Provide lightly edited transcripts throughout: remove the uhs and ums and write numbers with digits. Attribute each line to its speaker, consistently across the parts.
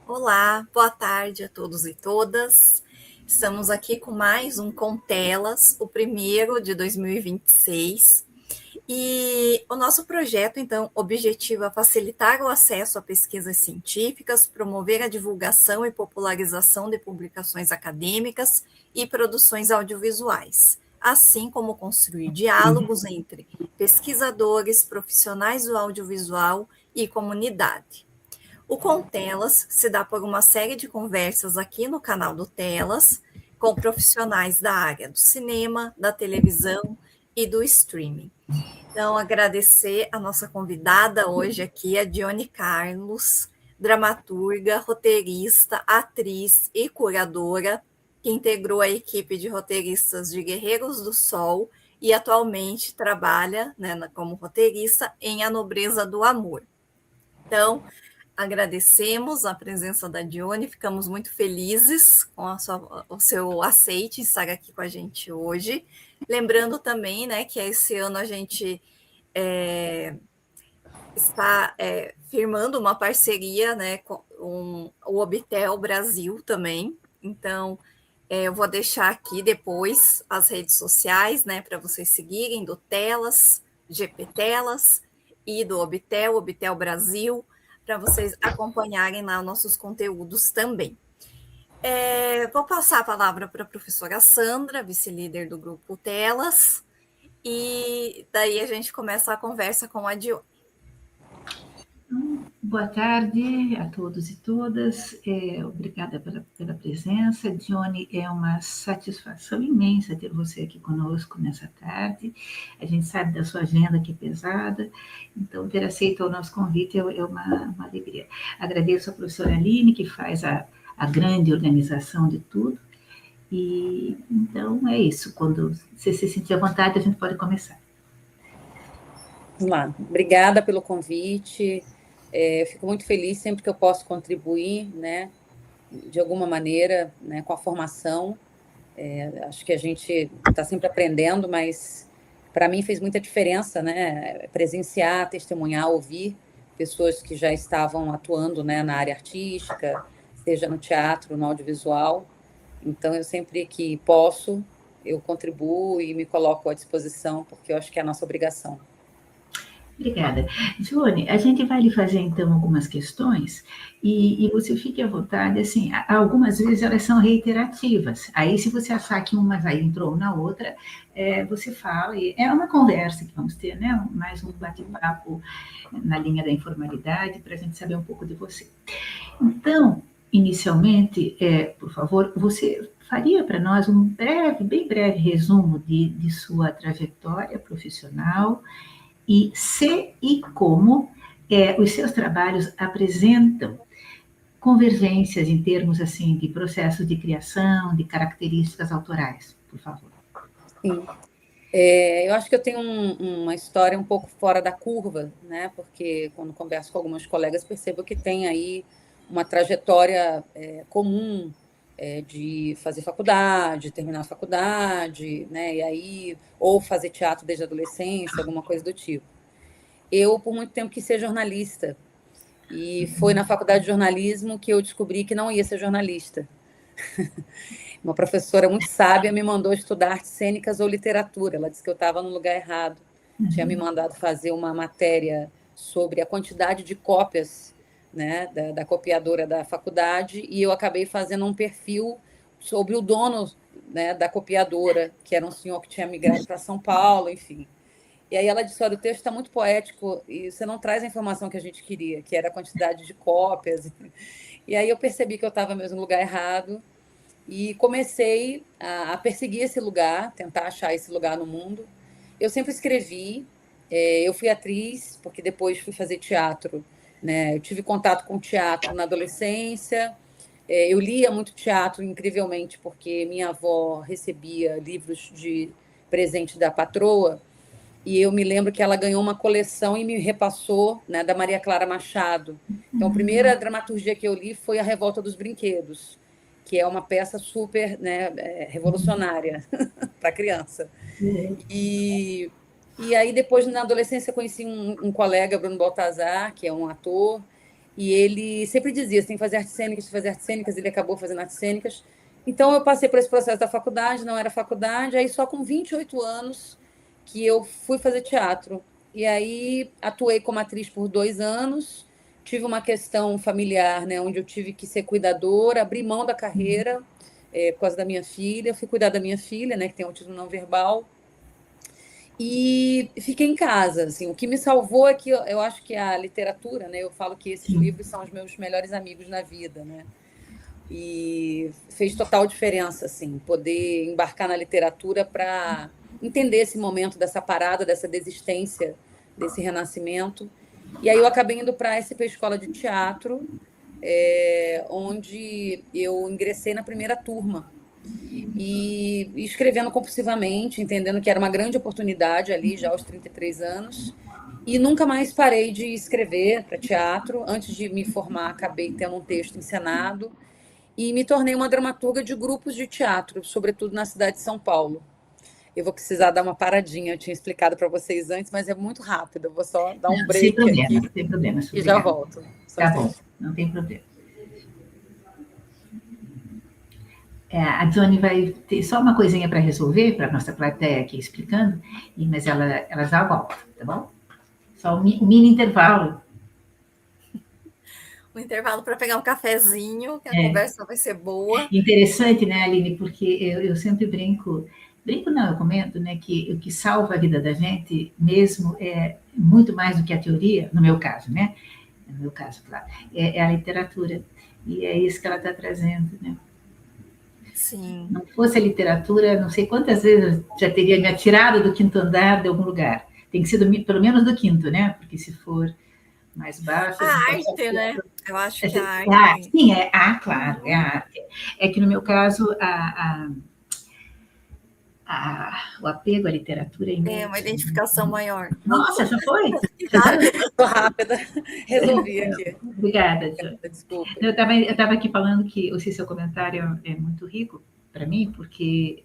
Speaker 1: Olá, boa tarde a todos e todas. Estamos aqui com mais um Com Telas, o primeiro de 2026. E o nosso projeto, então, objetiva facilitar o acesso a pesquisas científicas, promover a divulgação e popularização de publicações acadêmicas e produções audiovisuais, assim como construir diálogos entre pesquisadores, profissionais do audiovisual e comunidade. O Com Telas se dá por uma série de conversas aqui no canal do Telas, com profissionais da área do cinema, da televisão e do streaming. Então, agradecer a nossa convidada hoje aqui, a Dione Carlos, dramaturga, roteirista, atriz e curadora, que integrou a equipe de roteiristas de Guerreiros do Sol e atualmente trabalha, né, como roteirista em A Nobreza do Amor. Então, agradecemos a presença da Dione, ficamos muito felizes com o seu aceite em estar aqui com a gente hoje. Lembrando também, né, que esse ano a gente está firmando uma parceria, né, com o Obtel Brasil também. Então, eu vou deixar aqui depois as redes sociais, né, para vocês seguirem, do Telas, GP Telas e do Obtel, Obtel Brasil, para vocês acompanharem lá nossos conteúdos também. Vou passar a palavra para a professora Sandra, vice-líder do grupo Telas, e daí a gente começa a conversa com a Dione.
Speaker 2: Boa tarde a todos e todas. Obrigada pela presença. Dione, é uma satisfação imensa ter você aqui conosco nessa tarde. A gente sabe da sua agenda que é pesada, então ter aceito o nosso convite é uma alegria. Agradeço a professora Aline, que faz a grande organização de tudo. E então é isso. Quando você se sentir à vontade, a gente pode começar.
Speaker 3: Vamos lá. Obrigada pelo convite. Eu fico muito feliz sempre que eu posso contribuir, né, de alguma maneira, né, com a formação. Acho que a gente está sempre aprendendo, mas para mim fez muita diferença, né, presenciar, testemunhar, ouvir pessoas que já estavam atuando, né, na área artística, seja no teatro, no audiovisual. Então, eu sempre que posso, eu contribuo e me coloco à disposição, porque eu acho que é a nossa obrigação.
Speaker 2: Obrigada. Joane, a gente vai lhe fazer então algumas questões e você fique à vontade, assim, algumas vezes elas são reiterativas. Aí, se você achar que uma já entrou na outra, você fala, e é uma conversa que vamos ter, né? Mais um bate-papo na linha da informalidade, para a gente saber um pouco de você. Então, inicialmente, por favor, você faria para nós um breve, bem breve resumo de sua trajetória profissional e se e como os seus trabalhos apresentam convergências em termos assim de processo de criação, de características autorais, por favor.
Speaker 3: Sim. Eu acho que eu tenho uma história um pouco fora da curva, né? Porque quando converso com algumas colegas percebo que tem aí uma trajetória comum de fazer faculdade, terminar a faculdade, né? E aí ou fazer teatro desde a adolescência, alguma coisa do tipo. Eu por muito tempo quis ser jornalista e foi na faculdade de jornalismo que eu descobri que não ia ser jornalista. Uma professora muito sábia me mandou estudar artes cênicas ou literatura. Ela disse que eu estava no lugar errado. Tinha me mandado fazer uma matéria sobre a quantidade de cópias, né, da copiadora da faculdade, e eu acabei fazendo um perfil sobre o dono, né, da copiadora, que era um senhor que tinha migrado para São Paulo, enfim. E aí ela disse, olha, o texto está muito poético e você não traz a informação que a gente queria, que era a quantidade de cópias. E aí eu percebi que eu estava mesmo no lugar errado, e comecei a perseguir esse lugar, tentar achar esse lugar no mundo. Eu sempre escrevi, eu fui atriz, porque depois fui fazer teatro, né? Eu tive contato com teatro na adolescência, eu lia muito teatro, incrivelmente, porque minha avó recebia livros de presente da patroa, e eu me lembro que ela ganhou uma coleção e me repassou, né, da Maria Clara Machado. Então, a primeira dramaturgia que eu li foi A Revolta dos Brinquedos, que é uma peça super, né, revolucionária para criança. E aí, depois, na adolescência, conheci um colega, Bruno Baltazar, que é um ator, E ele sempre dizia, você tem que fazer artes cênicas, fazer artes cênicas. Ele acabou fazendo artes cênicas. Então, eu passei por esse processo da faculdade, não era faculdade, aí só com 28 anos que eu fui fazer teatro. E aí, atuei como atriz por 2 anos, tive uma questão familiar, né, onde eu tive que ser cuidadora, abri mão da carreira, por causa da minha filha, fui cuidar da minha filha, né, que tem autismo não verbal, e fiquei em casa, assim. O que me salvou é que eu acho que a literatura, né, eu falo que esses livros são os meus melhores amigos na vida, né, e fez total diferença, assim, poder embarcar na literatura para entender esse momento dessa parada, dessa desistência, desse renascimento. E aí eu acabei indo para a SP Escola de Teatro, onde eu ingressei na primeira turma. E escrevendo compulsivamente, entendendo que era uma grande oportunidade ali, já aos 33 anos. E nunca mais parei de escrever para teatro. Antes de me formar, acabei tendo um texto encenado e me tornei uma dramaturga de grupos de teatro, sobretudo na cidade de São Paulo. Eu vou precisar dar uma paradinha, eu tinha explicado para vocês antes, mas é muito rápido. Eu vou só dar um break aqui
Speaker 2: sem problema,
Speaker 3: e já volto.
Speaker 2: Tá bom, não tem problema. A Johnny vai ter só uma coisinha para resolver, para a nossa plateia aqui explicando, mas ela já volta, tá bom? Só um mini intervalo.
Speaker 1: Um intervalo para pegar um cafezinho, que a conversa vai ser boa.
Speaker 2: Interessante, né, Aline? Porque eu sempre brinco não, eu comento, né, que o que salva a vida da gente mesmo é muito mais do que a teoria, no meu caso, né? No meu caso, claro, é a literatura. E é isso que ela está trazendo, né?
Speaker 1: Sim.
Speaker 2: Não fosse a literatura, não sei quantas vezes eu já teria me atirado do quinto andar de algum lugar. Tem que ser pelo menos do quinto, né? Porque se for mais baixo...
Speaker 1: A arte, né? Eu acho que a arte...
Speaker 2: Sim, claro, é a arte. É que no meu caso, o apego à literatura é imenso.
Speaker 1: É uma identificação maior.
Speaker 2: Nossa, já foi?
Speaker 3: Estou rápida, resolvi aqui.
Speaker 2: Obrigada, Johnny.
Speaker 3: Desculpa.
Speaker 2: Eu estava aqui falando que o seu comentário é muito rico para mim, porque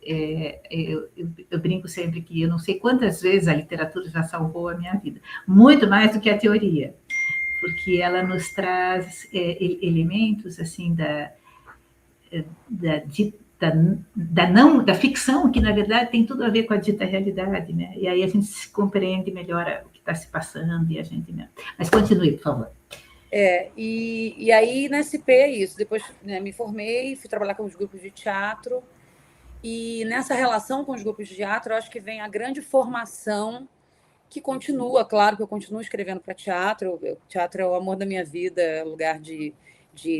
Speaker 2: eu brinco sempre que eu não sei quantas vezes a literatura já salvou a minha vida. Muito mais do que a teoria, porque ela nos traz elementos assim da ficção, que na verdade tem tudo a ver com a dita realidade, né? E aí a gente se compreende melhor o que está se passando e a gente... Mas continue, por favor.
Speaker 3: E aí na SP é isso. Depois, né, me formei, fui trabalhar com os grupos de teatro, e nessa relação com os grupos de teatro, eu acho que vem a grande formação, que continua, claro que eu continuo escrevendo para teatro. O teatro é o amor da minha vida, é um lugar de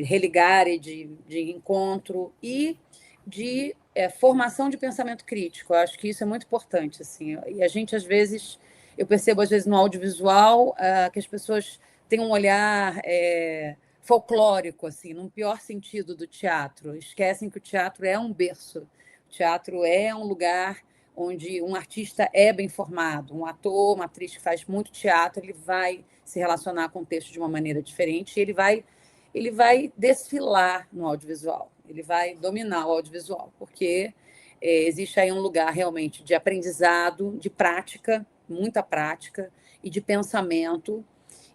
Speaker 3: religar e de encontro e de formação de pensamento crítico. Eu acho que isso é muito importante, assim. E a gente, às vezes, eu percebo, às vezes, no audiovisual, que as pessoas têm um olhar folclórico, assim, num pior sentido do teatro. Esquecem que o teatro é um berço. O teatro é um lugar onde um artista é bem formado, um ator, uma atriz que faz muito teatro, ele vai se relacionar com o texto de uma maneira diferente, e ele vai desfilar no audiovisual, ele vai dominar o audiovisual, porque existe aí um lugar realmente de aprendizado, de prática, muita prática, e de pensamento,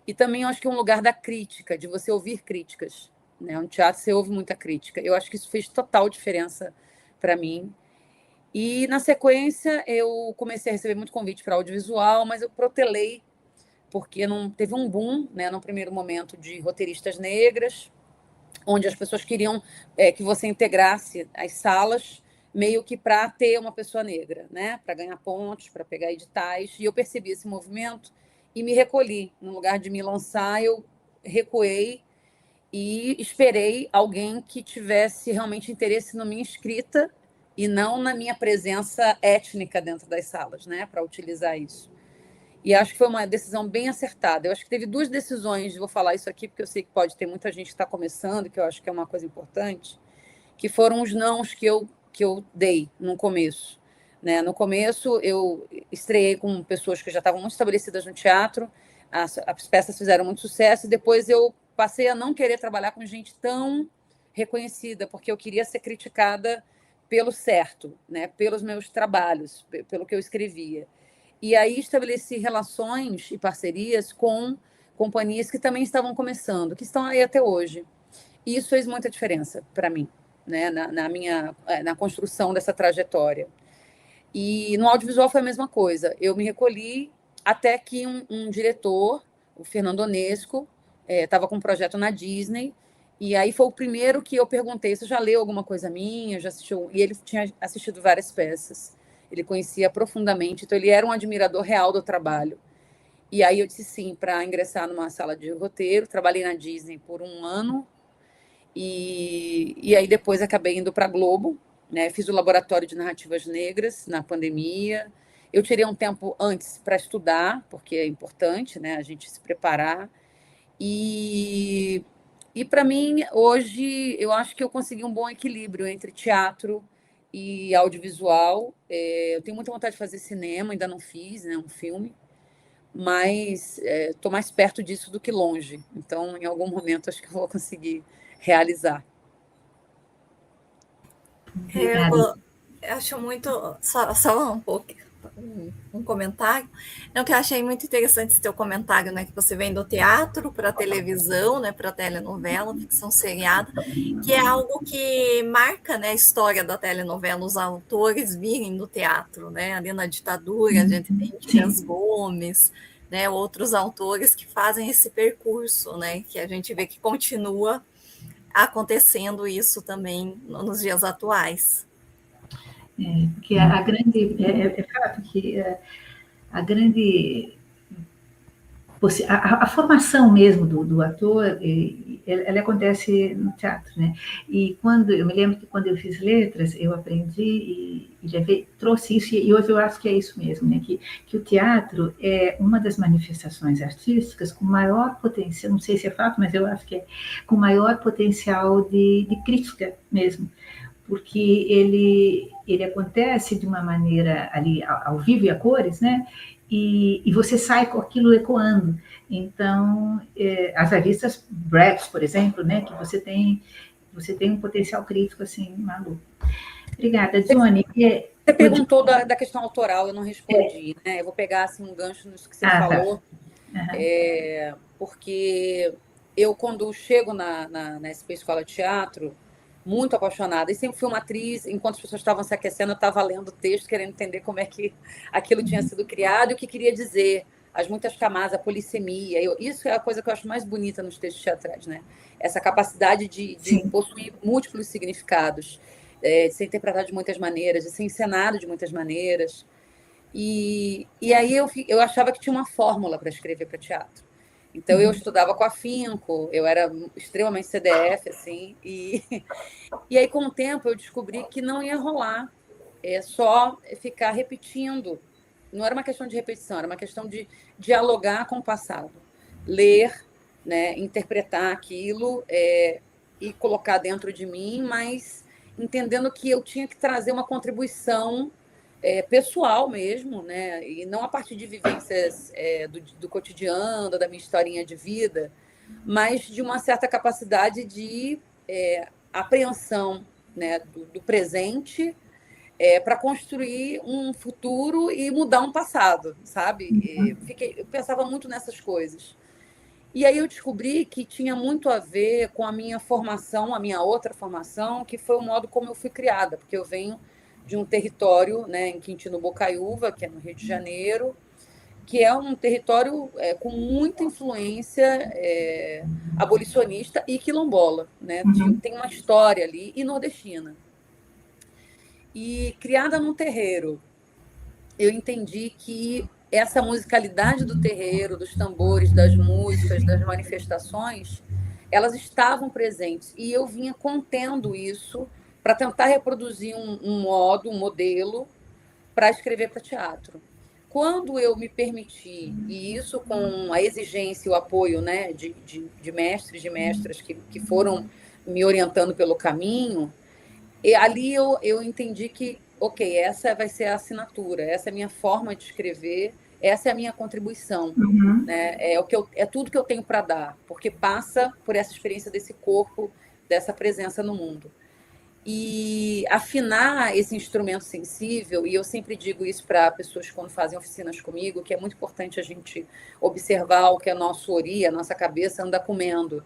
Speaker 3: e também eu acho que é um lugar da crítica, de você ouvir críticas, né? No teatro você ouve muita crítica. Eu acho que isso fez total diferença para mim. E, na sequência, eu comecei a receber muito convite para audiovisual, mas eu protelei, porque não teve um boom, né, no primeiro momento, de roteiristas negras, onde as pessoas queriam que você integrasse as salas, meio que para ter uma pessoa negra, né, para ganhar pontos, para pegar editais. E eu percebi esse movimento e me recolhi. No lugar de me lançar, eu recuei e esperei alguém que tivesse realmente interesse na minha escrita e não na minha presença étnica dentro das salas, né, para utilizar isso. E acho que foi uma decisão bem acertada. Eu acho que teve 2 decisões, vou falar isso aqui porque eu sei que pode ter muita gente que está começando, que eu acho que é uma coisa importante, que foram os nãos que eu dei no começo. Né? No começo, eu estreiei com pessoas que já estavam muito estabelecidas no teatro, as peças fizeram muito sucesso, e depois eu passei a não querer trabalhar com gente tão reconhecida, porque eu queria ser criticada pelo certo, né? Pelos meus trabalhos, pelo que eu escrevia. E aí estabeleci relações e parcerias com companhias que também estavam começando, que estão aí até hoje. E isso fez muita diferença para mim, né, na construção dessa trajetória. E no audiovisual foi a mesma coisa. Eu me recolhi até que um diretor, o Fernando Onesco, estava com um projeto na Disney, e aí foi o primeiro que eu perguntei: você já leu alguma coisa minha? Já assistiu? E ele tinha assistido várias peças. Ele conhecia profundamente, então ele era um admirador real do trabalho. E aí eu disse sim para ingressar numa sala de roteiro. Trabalhei na Disney por um ano, e aí depois acabei indo para a Globo, né? Fiz o laboratório de narrativas negras na pandemia. Eu tirei um tempo antes para estudar, porque é importante, né, a gente se preparar. E para mim, hoje, eu acho que eu consegui um bom equilíbrio entre teatro e audiovisual. Eu tenho muita vontade de fazer cinema, ainda não fiz, né, um filme, mas estou mais perto disso do que longe. Então, em algum momento, acho que eu vou conseguir realizar.
Speaker 2: Obrigada.
Speaker 1: Eu acho muito. Só um pouco. Um comentário. Não, que eu achei muito interessante esse teu comentário, né? Que você vem do teatro para a televisão, né? Para a telenovela, ficção seriada, que é algo que marca, né, a história da telenovela, os autores virem do teatro, né? Ali na ditadura, a gente tem Dias
Speaker 2: Sim.
Speaker 1: Gomes, né? Outros autores que fazem esse percurso, né? Que a gente vê que continua acontecendo isso também nos dias atuais.
Speaker 2: Porque a grande. É fato que a grande. A formação mesmo do ator, ela acontece no teatro, né? E quando eu me lembro que quando eu fiz letras, eu aprendi e levei, trouxe isso, e hoje eu acho que é isso mesmo, né? Que o teatro é uma das manifestações artísticas com maior potencial, não sei se é fato, mas eu acho que é com maior potencial de crítica mesmo, porque ele acontece de uma maneira ali ao vivo e a cores, né? E você sai com aquilo ecoando. Então, as revistas Bratz, por exemplo, né? Que você tem um potencial crítico assim maluco. Obrigada, Johnny.
Speaker 3: Você perguntou da questão autoral, eu não respondi, né? Eu vou pegar assim, um gancho nisso que você falou,
Speaker 2: Tá.
Speaker 3: porque eu, quando chego na SP Escola de Teatro, muito apaixonada, e sempre fui uma atriz, enquanto as pessoas estavam se aquecendo, eu estava lendo o texto, querendo entender como é que aquilo tinha sido criado e o que queria dizer, as muitas camadas, a polissemia. Isso é a coisa que eu acho mais bonita nos textos teatrais, né? Essa capacidade de possuir múltiplos significados, de ser interpretado de muitas maneiras, de ser encenado de muitas maneiras. E aí eu achava que tinha uma fórmula para escrever para teatro. Então, eu estudava com afinco, eu era extremamente CDF, assim, e aí, com o tempo, eu descobri que não ia rolar, só ficar repetindo. Não era uma questão de repetição, era uma questão de dialogar com o passado. Ler, né, interpretar aquilo e colocar dentro de mim, mas entendendo que eu tinha que trazer uma contribuição pessoal mesmo, né? E não a partir de vivências do cotidiano, da minha historinha de vida, mas de uma certa capacidade de apreensão, né, do presente para construir um futuro e mudar um passado, sabe? Eu pensava muito nessas coisas. E aí eu descobri que tinha muito a ver com a minha formação, a minha outra formação, que foi o modo como eu fui criada, porque eu venho de um território, né, em Quintino Bocaiúva, que é no Rio de Janeiro, que é um território com muita influência abolicionista e quilombola, né? Tem uma história ali, e nordestina. E criada num terreiro, eu entendi que essa musicalidade do terreiro, dos tambores, das músicas, das manifestações, elas estavam presentes. E eu vinha contendo isso para tentar reproduzir um modelo para escrever para teatro. Quando eu me permiti, e isso com a exigência e o apoio, né, de mestres, de mestras que foram me orientando pelo caminho, e ali eu entendi que, ok, essa vai ser a assinatura, essa é a minha forma de escrever, essa é a minha contribuição. Né? É tudo que eu tenho para dar, porque passa por essa experiência desse corpo, dessa presença no mundo. e afinar esse instrumento sensível, e eu sempre digo isso para pessoas quando fazem oficinas comigo, que é muito importante a gente observar o que a nossa ori, a nossa cabeça anda comendo,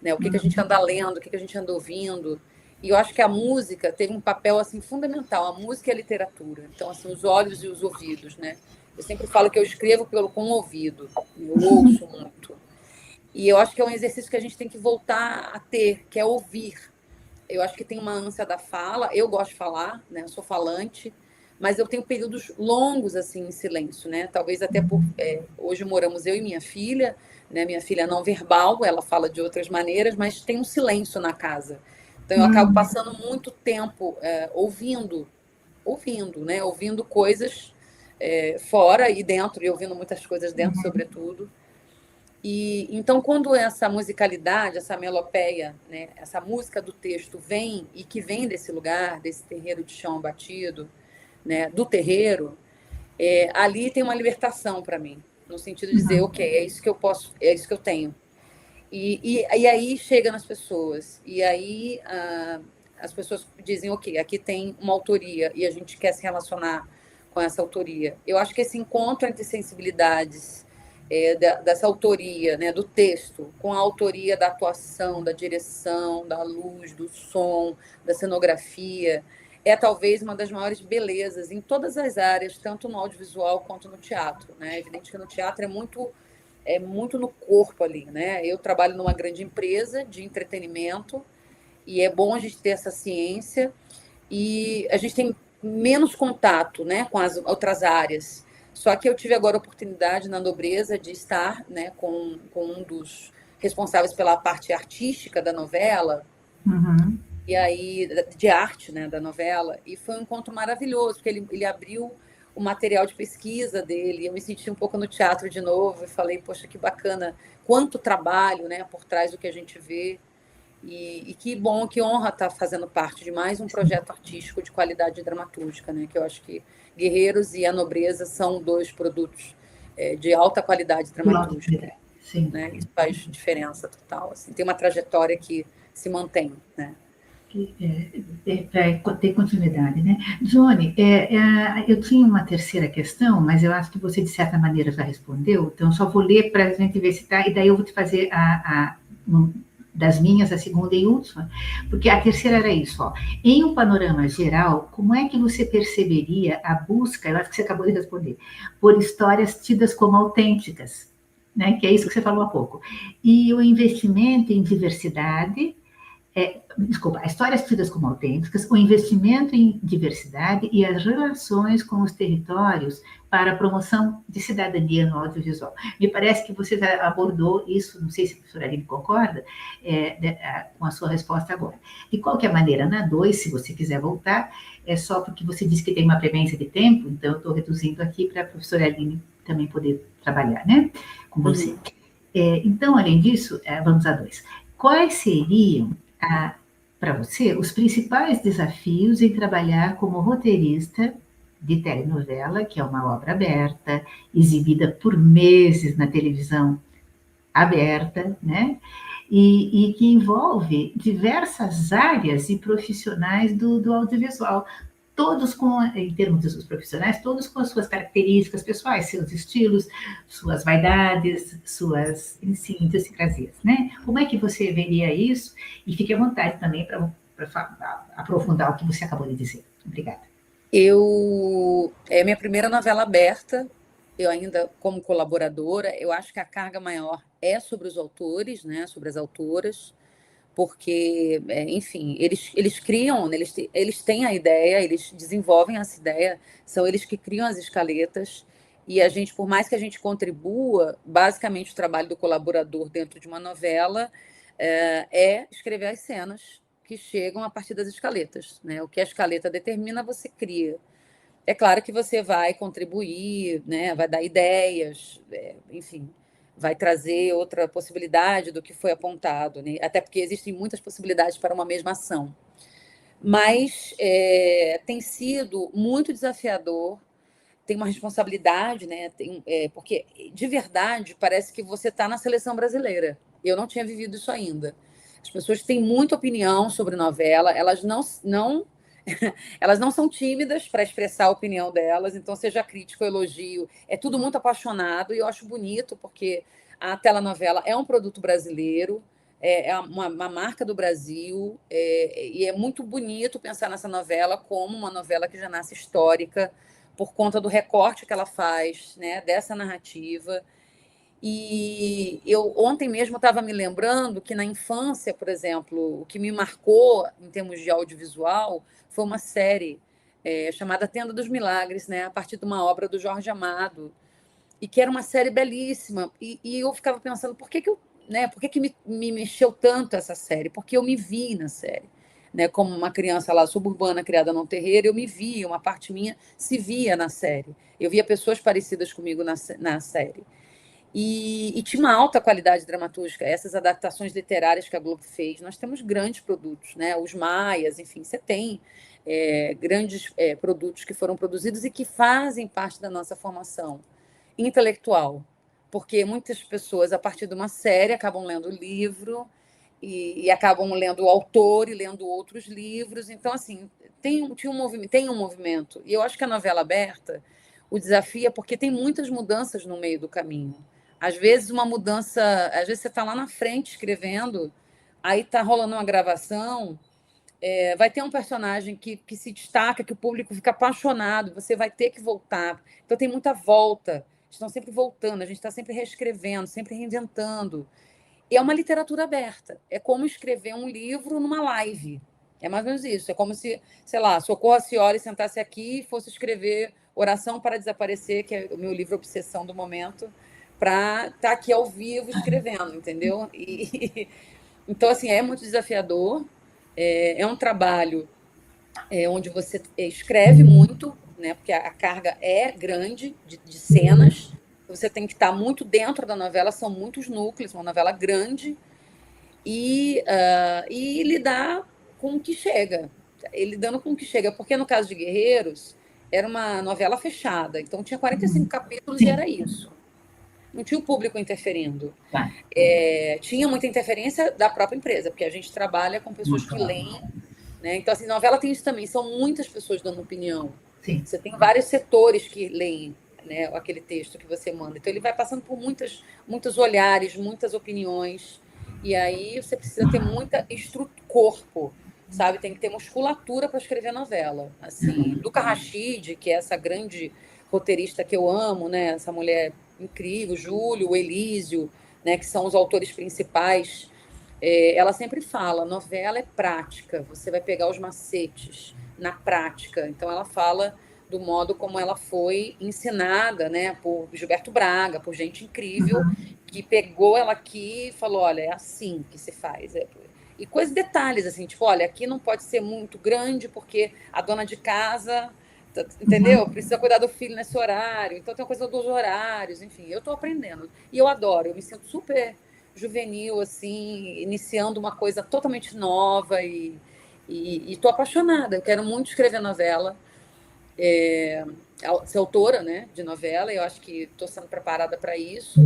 Speaker 3: né? O que a gente anda lendo, o que a gente anda ouvindo. E eu acho que a música teve um papel assim fundamental, a música e a literatura. Então, assim, os olhos e os ouvidos, né? Eu sempre falo que eu escrevo com o ouvido, eu ouço muito. E eu acho que é um exercício que a gente tem que voltar a ter, que é ouvir. Eu acho que tem uma ânsia da fala. Eu gosto de falar, né? Eu sou falante, mas eu tenho períodos longos assim em silêncio, né? Talvez até por hoje moramos eu e minha filha, né? Minha filha é não verbal, ela fala de outras maneiras, mas tem um silêncio na casa. Então eu acabo passando muito tempo ouvindo, né? Ouvindo coisas fora e dentro, e ouvindo muitas coisas dentro, sobretudo. E então, quando essa musicalidade, essa melopeia, né, essa música do texto vem e que vem desse lugar, desse terreiro de chão batido, né, do terreiro, ali tem uma libertação para mim, no sentido de dizer, ok, é isso que eu posso, é isso que eu tenho. E aí chega nas pessoas, e aí as pessoas dizem, ok, aqui tem uma autoria e a gente quer se relacionar com essa autoria. Eu acho que esse encontro entre sensibilidades dessa autoria, né, do texto, com a autoria da atuação, da direção, da luz, do som, da cenografia, é talvez uma das maiores belezas em todas as áreas, tanto no audiovisual quanto no teatro, né? É evidente que no teatro é muito no corpo ali, né? Eu trabalho numa grande empresa de entretenimento e é bom a gente ter essa ciência e a gente tem menos contato, né, com as outras áreas. Só que eu tive agora a oportunidade na Nobreza de estar, né, com um dos responsáveis pela parte artística da novela, e aí de arte, né, da novela, e foi um encontro maravilhoso, porque ele abriu o material de pesquisa dele, eu me senti um pouco no teatro de novo, e falei, poxa, que bacana, quanto trabalho, né, por trás do que a gente vê, e que bom, que honra estar fazendo parte de mais um projeto artístico de qualidade dramatúrgica, né, que eu acho que Guerreiros e A Nobreza são dois produtos de alta qualidade dramatúrgica,
Speaker 2: Sim.
Speaker 3: né, isso faz diferença total, assim, tem uma trajetória que se mantém, né.
Speaker 2: Para ter continuidade, né? Johnny, eu tinha uma terceira questão, mas eu acho que você, de certa maneira, já respondeu, então só vou ler para a gente ver se está, e daí eu vou te fazer das minhas, a segunda e última, porque a terceira era isso, ó. Em um panorama geral, como é que você perceberia a busca, eu acho que você acabou de responder, por histórias tidas como autênticas, né? Que é isso que você falou há pouco, e o investimento em diversidade, as histórias tidas como autênticas, o investimento em diversidade e as relações com os territórios para a promoção de cidadania no audiovisual. Me parece que você já abordou isso, não sei se a professora Aline concorda, com a sua resposta agora. De qualquer maneira, na 2, se você quiser voltar, é só porque você disse que tem uma premência de tempo, então eu estou reduzindo aqui para a professora Aline também poder trabalhar, né, com você. Então, além disso, vamos a 2. Quais seriam para você os principais desafios em trabalhar como roteirista de telenovela, que é uma obra aberta, exibida por meses na televisão aberta, né? E que envolve diversas áreas e profissionais do audiovisual, todos em termos de seus profissionais, todos com as suas características pessoais, seus estilos, suas vaidades, suas idiosincrasias, né? Como é que você veria isso? E fique à vontade também para aprofundar o que você acabou de dizer. Obrigada.
Speaker 3: É minha primeira novela aberta, eu ainda como colaboradora, eu acho que a carga maior é sobre os autores, né, sobre as autoras, porque, enfim, eles criam, eles têm a ideia, eles desenvolvem essa ideia, são eles que criam as escaletas, e a gente, por mais que a gente contribua, basicamente o trabalho do colaborador dentro de uma novela é escrever as cenas que chegam a partir das escaletas, né? O que a escaleta determina, você cria. É claro que você vai contribuir, né? Vai dar ideias, enfim, vai trazer outra possibilidade do que foi apontado, né? Até porque existem muitas possibilidades para uma mesma ação. Mas tem sido muito desafiador, tem uma responsabilidade, né? Porque, de verdade, parece que você está na seleção brasileira. Eu não tinha vivido isso ainda. As pessoas têm muita opinião sobre novela, elas não são tímidas para expressar a opinião delas, então seja crítico ou elogio, é tudo muito apaixonado, e eu acho bonito, porque a telenovela é um produto brasileiro, é uma marca do Brasil, e é muito bonito pensar nessa novela como uma novela que já nasce histórica, por conta do recorte que ela faz, né, dessa narrativa. E eu ontem mesmo estava me lembrando que na infância, por exemplo, o que me marcou em termos de audiovisual foi uma série chamada Tenda dos Milagres, né, a partir de uma obra do Jorge Amado, e que era uma série belíssima. E eu ficava pensando por que me mexeu tanto essa série? Porque eu me vi na série. Né, como uma criança lá suburbana criada num terreiro, eu me via, uma parte minha se via na série. Eu via pessoas parecidas comigo na série. E tinha uma alta qualidade dramatúrgica. Essas adaptações literárias que a Globo fez, nós temos grandes produtos, né? Os Maias, enfim, você tem grandes produtos que foram produzidos e que fazem parte da nossa formação intelectual, porque muitas pessoas, a partir de uma série, acabam lendo o livro e acabam lendo o autor e lendo outros livros. Então, assim, tem um movimento. E eu acho que a novela aberta, o desafio é porque tem muitas mudanças no meio do caminho. Às vezes uma mudança, às vezes você está lá na frente escrevendo, aí está rolando uma gravação, vai ter um personagem que se destaca, que o público fica apaixonado, você vai ter que voltar. Então tem muita volta, estão sempre voltando, a gente está sempre reescrevendo, sempre reinventando. E é uma literatura aberta, é como escrever um livro numa live. É mais ou menos isso, é como se, sei lá, Socorro Cioli sentasse aqui e fosse escrever Oração para Desaparecer, que é o meu livro Obsessão do momento, para estar aqui ao vivo escrevendo, entendeu? Então, assim, é muito desafiador, é um trabalho onde você escreve muito, né, porque a carga é grande de cenas, você tem que estar muito dentro da novela, são muitos núcleos, uma novela grande, e lidar com o que chega, lidando com o que chega, porque no caso de Guerreiros, era uma novela fechada, então tinha 45 capítulos e era isso. Não tinha o público interferindo.
Speaker 2: Tá.
Speaker 3: Tinha muita interferência da própria empresa, porque a gente trabalha com pessoas que leem, né? Então, assim, novela tem isso também, são muitas pessoas dando opinião.
Speaker 2: Sim.
Speaker 3: Você tem vários setores que leem, né, aquele texto que você manda. Então, ele vai passando por muitos olhares, muitas opiniões, e aí você precisa ter muita corpo, sabe? Tem que ter musculatura para escrever novela. Assim, Luca Rachid, que é essa grande roteirista que eu amo, né? Essa mulher incrível, Júlio, o Elísio, né, que são os autores principais, ela sempre fala, novela é prática, você vai pegar os macetes na prática. Então ela fala do modo como ela foi ensinada, né, por Gilberto Braga, por gente incrível, que pegou ela aqui e falou, olha, é assim que se faz. E coisas, detalhes, assim, tipo, olha, aqui não pode ser muito grande porque a dona de casa... Entendeu? Precisa cuidar do filho nesse horário. Então tem a coisa dos horários, enfim, eu estou aprendendo. E eu adoro, eu me sinto super juvenil, assim, iniciando uma coisa totalmente nova e estou apaixonada. Eu quero muito escrever novela, ser autora, né, de novela, e eu acho que estou sendo preparada para isso.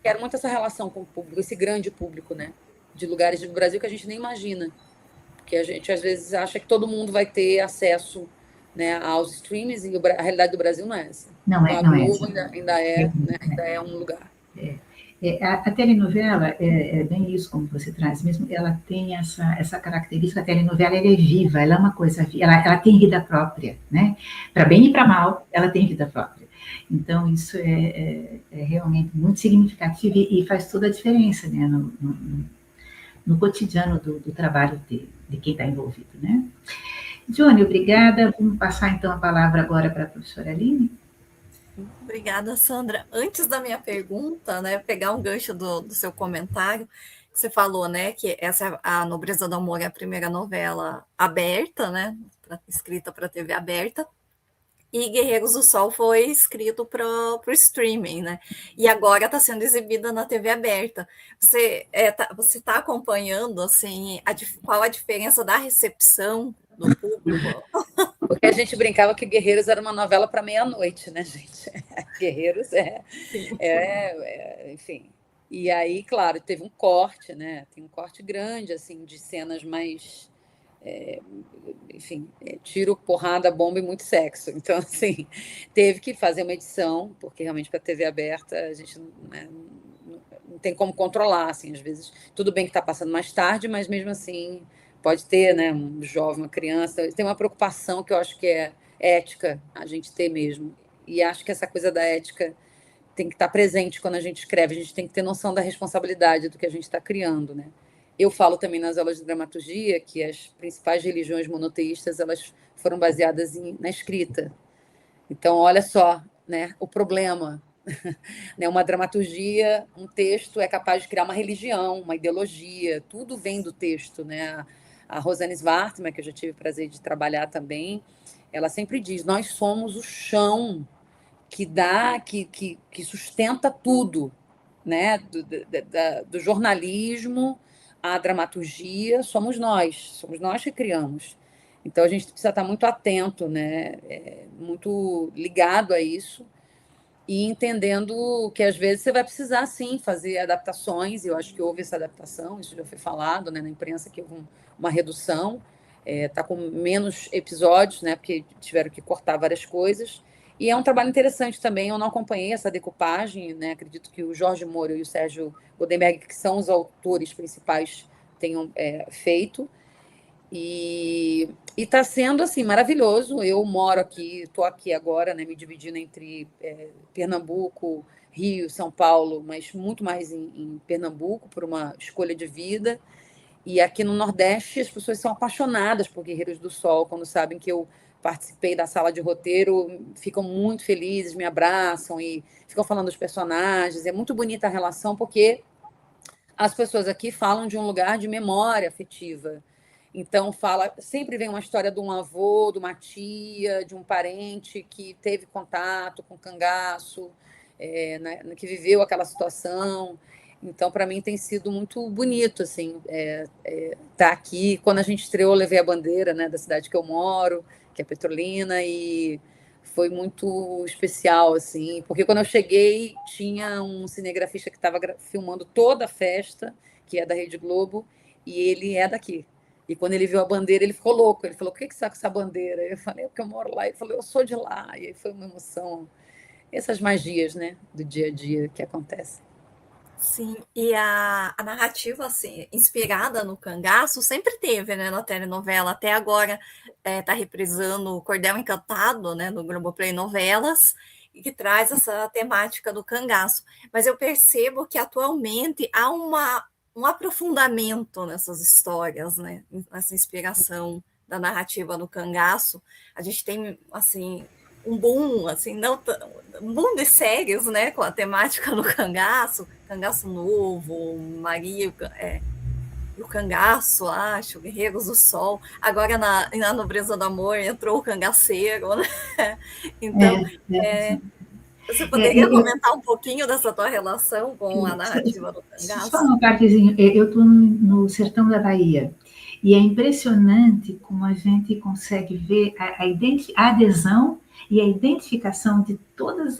Speaker 3: Quero muito essa relação com o público, esse grande público, né, de lugares do Brasil que a gente nem imagina. Porque a gente, às vezes, acha que todo mundo vai ter acesso, né, aos streams, e a realidade do Brasil não é essa.
Speaker 2: Não é,
Speaker 3: então,
Speaker 2: não
Speaker 3: a Globo
Speaker 2: é.
Speaker 3: ainda é um lugar.
Speaker 2: A telenovela é bem isso, como você traz mesmo, ela tem essa característica, a telenovela ela é viva, ela é uma coisa, ela tem vida própria, né? Para bem e para mal, ela tem vida própria. Então, isso é realmente muito significativo e faz toda a diferença, né, no cotidiano do trabalho de quem está envolvido, né? Johnny, obrigada. Vamos passar, então, a palavra agora para a professora Aline.
Speaker 1: Obrigada, Sandra. Antes da minha pergunta, né, pegar um gancho do seu comentário, você falou, né, que essa A Nobreza do Amor é a primeira novela aberta, né, escrita para TV aberta, e Guerreiros do Sol foi escrito para o streaming, né? E agora está sendo exibida na TV aberta. Você está acompanhando, assim, qual a diferença da recepção do público?
Speaker 3: Porque a gente brincava que Guerreiros era uma novela para meia-noite, né, gente? Guerreiros enfim, E aí, claro, teve um corte, né? Tem um corte grande, assim, de cenas mais, enfim, tiro, porrada, bomba e muito sexo. Então, assim, teve que fazer uma edição, porque realmente para a TV aberta a gente né, não tem como controlar, assim, às vezes. Tudo bem que está passando mais tarde, mas mesmo assim pode ter, né, um jovem, uma criança. Tem uma preocupação que eu acho que é ética a gente ter mesmo. E acho que essa coisa da ética tem que estar presente quando a gente escreve, a gente tem que ter noção da responsabilidade do que a gente está criando, né? Eu falo também nas aulas de dramaturgia que as principais religiões monoteístas elas foram baseadas na escrita. Então, olha só, né, o problema. Né, uma dramaturgia, um texto é capaz de criar uma religião, uma ideologia, tudo vem do texto, né? A Rosane Svartman, que eu já tive o prazer de trabalhar também, ela sempre diz: nós somos o chão que dá, que sustenta tudo, né? Do jornalismo à dramaturgia, somos nós que criamos. Então a gente precisa estar muito atento, né? Muito ligado a isso e entendendo que às vezes você vai precisar sim fazer adaptações. E eu acho que houve essa adaptação, isso já foi falado, né, na imprensa que houve uma redução, está com menos episódios, né, porque tiveram que cortar várias coisas. E é um trabalho interessante também. Eu não acompanhei essa decupagem, né? Acredito que o Jorge Moro e o Sérgio Goldenberg, que são os autores principais, tenham feito. E está sendo assim maravilhoso. Eu moro aqui, estou aqui agora, né, me dividindo entre Pernambuco, Rio, São Paulo, mas muito mais em Pernambuco por uma escolha de vida. E aqui no Nordeste as pessoas são apaixonadas por Guerreiros do Sol, quando sabem que eu participei da sala de roteiro, ficam muito felizes, me abraçam e ficam falando dos personagens. É muito bonita a relação porque as pessoas aqui falam de um lugar de memória afetiva. Então, sempre vem uma história de um avô, de uma tia, de um parente que teve contato com o cangaço, né, que viveu aquela situação. Então, para mim, tem sido muito bonito assim, estar aqui. Quando a gente estreou, eu levei a bandeira, né, da cidade que eu moro, que é Petrolina, e foi muito especial, assim, porque quando eu cheguei, tinha um cinegrafista que estava filmando toda a festa, que é da Rede Globo, e ele é daqui. E quando ele viu a bandeira, ele ficou louco. Ele falou: "O que você está com essa bandeira?" Eu falei: "É porque eu moro lá." Ele falou: "Eu sou de lá." E aí foi uma emoção. Essas magias, né, do dia a dia que acontecem.
Speaker 1: Sim, e a narrativa, assim, inspirada no cangaço, sempre teve, né, na telenovela. Até agora está reprisando o Cordel Encantado, né, no Globoplay Novelas, e que traz essa temática do cangaço. Mas eu percebo que atualmente há um aprofundamento nessas histórias, né, nessa inspiração da narrativa no cangaço. A gente tem, assim, um boom, assim, um boom de séries, né, com a temática do cangaço, Cangaço Novo, Maria e o Cangaço, acho, Guerreiros do Sol. Agora na Nobreza do Amor entrou o cangaceiro, né? Então, você poderia comentar um pouquinho dessa tua relação com a narrativa do cangaço?
Speaker 2: Só uma partezinha, eu estou no sertão da Bahia, e é impressionante como a gente consegue ver a adesão e a identificação de todas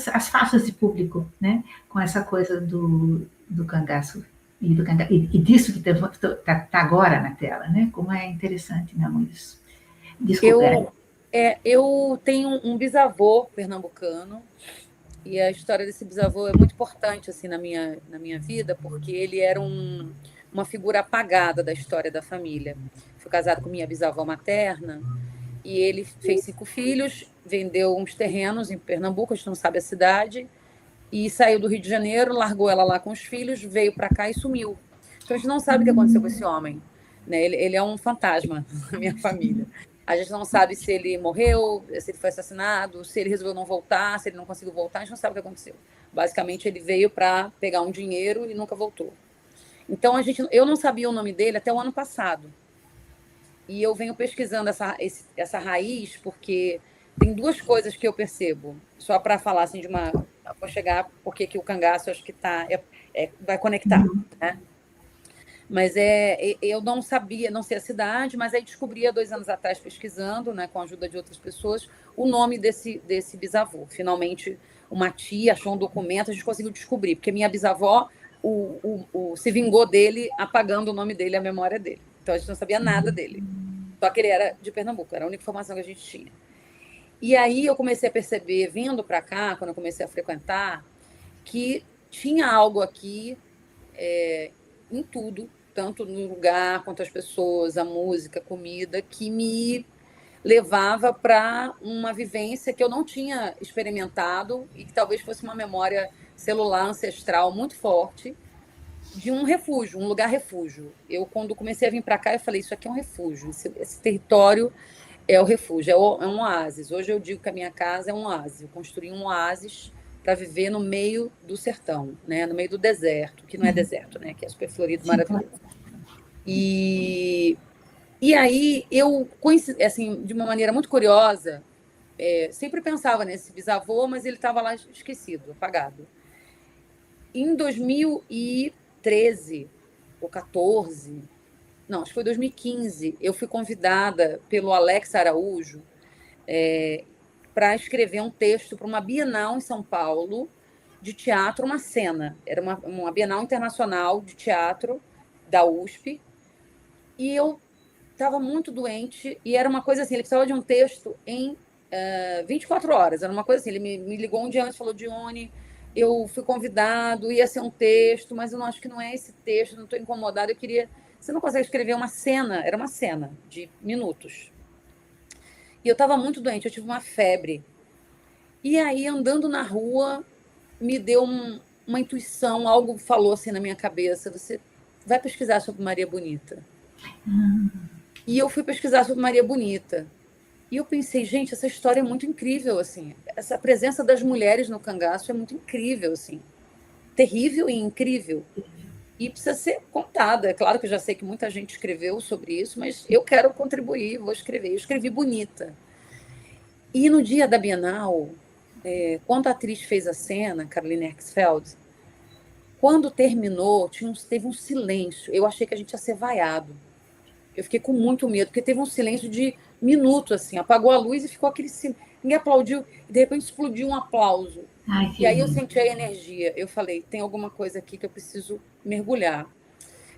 Speaker 2: as faixas de público, né, com essa coisa do cangaço e disso que está agora na tela, né? Como é interessante, meu amor, isso. Desculpa.
Speaker 3: Eu tenho um bisavô pernambucano, e a história desse bisavô é muito importante assim, na minha vida, porque ele era uma figura apagada da história da família. Fui casado com minha bisavó materna, e ele fez 5 filhos, vendeu uns terrenos em Pernambuco, a gente não sabe a cidade, e saiu do Rio de Janeiro, largou ela lá com os filhos, veio para cá e sumiu. Então a gente não sabe o que aconteceu com esse homem, né? Ele é um fantasma na minha família. A gente não sabe se ele morreu, se ele foi assassinado, se ele resolveu não voltar, se ele não conseguiu voltar, a gente não sabe o que aconteceu. Basicamente, ele veio para pegar um dinheiro e nunca voltou. Então, eu não sabia o nome dele até o ano passado. E eu venho pesquisando essa raiz, porque tem 2 coisas que eu percebo, só para falar assim vou chegar porque que o cangaço acho que vai conectar, né? Mas eu não sabia, não sei a cidade, mas aí descobri há 2 anos atrás, pesquisando, né, com a ajuda de outras pessoas, o nome desse bisavô. Finalmente, uma tia achou um documento, a gente conseguiu descobrir, porque minha bisavó se vingou dele apagando o nome dele, a memória dele. Então a gente não sabia nada dele. Só que ele era de Pernambuco, era a única informação que a gente tinha. E aí eu comecei a perceber, vindo para cá, quando eu comecei a frequentar, que tinha algo aqui em tudo, tanto no lugar quanto as pessoas, a música, a comida, que me levava para uma vivência que eu não tinha experimentado e que talvez fosse uma memória celular ancestral muito forte de um refúgio, um lugar refúgio. Eu, quando comecei a vir para cá, eu falei, isso aqui é um refúgio, esse território é o refúgio, é um oásis. Hoje eu digo que a minha casa é um oásis. Eu construí um oásis para viver no meio do sertão, né? No meio do deserto, que não é deserto, né? Que é super florido, maravilhoso. E aí eu, assim, de uma maneira muito curiosa, sempre pensava nesse bisavô, mas ele estava lá esquecido, apagado. Em 2013 ou 14, não, acho que foi 2015, eu fui convidada pelo Alex Araújo para escrever um texto para uma Bienal em São Paulo de teatro, uma cena. Era uma Bienal Internacional de Teatro da USP. E eu estava muito doente e era uma coisa assim, ele precisava de um texto em 24 horas. Era uma coisa assim, ele me ligou um dia antes e falou, Dione, eu fui convidado, ia ser um texto, mas eu não acho que não é esse texto, não estou incomodada, eu queria... Você não consegue escrever uma cena? Era uma cena de minutos. E eu estava muito doente, eu tive uma febre. E aí, andando na rua, me deu uma intuição, algo falou assim na minha cabeça, você vai pesquisar sobre Maria Bonita. E eu fui pesquisar sobre Maria Bonita. E eu pensei, gente, essa história é muito incrível, assim. Essa presença das mulheres no cangaço é muito incrível, assim. Terrível e incrível. E precisa ser contada. É claro que eu já sei que muita gente escreveu sobre isso, mas eu quero contribuir, vou escrever. Eu escrevi Bonita. E no dia da Bienal, quando a atriz fez a cena, Caroline Herxfeld, quando terminou, teve um silêncio. Eu achei que a gente ia ser vaiado. Eu fiquei com muito medo, porque teve um silêncio de minuto, assim. Apagou a luz e ficou aquele silêncio. Ninguém aplaudiu, e de repente explodiu um aplauso.
Speaker 2: Ai,
Speaker 3: E aí eu senti a energia. Eu falei, tem alguma coisa aqui que eu preciso mergulhar.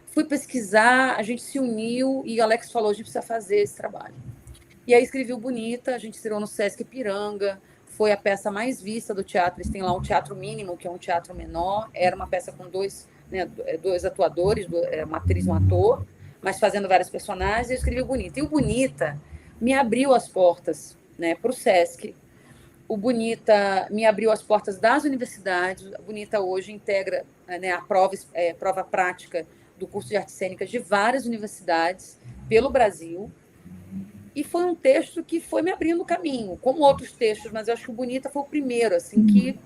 Speaker 3: Fui pesquisar, a gente se uniu e o Alex falou, a gente precisa fazer esse trabalho. E aí escrevi o Bonita, a gente estreou no Sesc Ipiranga, foi a peça mais vista do teatro. Eles têm lá um teatro mínimo, que é um teatro menor. Era uma peça com dois atuadores, uma atriz e um ator, mas fazendo vários personagens. Eu escrevi o Bonita. E o Bonita me abriu as portas, né, para o Sesc. O Bonita me abriu as portas das universidades. A Bonita hoje integra, né, a prova prática do curso de artes cênicas de várias universidades pelo Brasil. E foi um texto que foi me abrindo o caminho, como outros textos, mas eu acho que o Bonita foi o primeiro, assim, que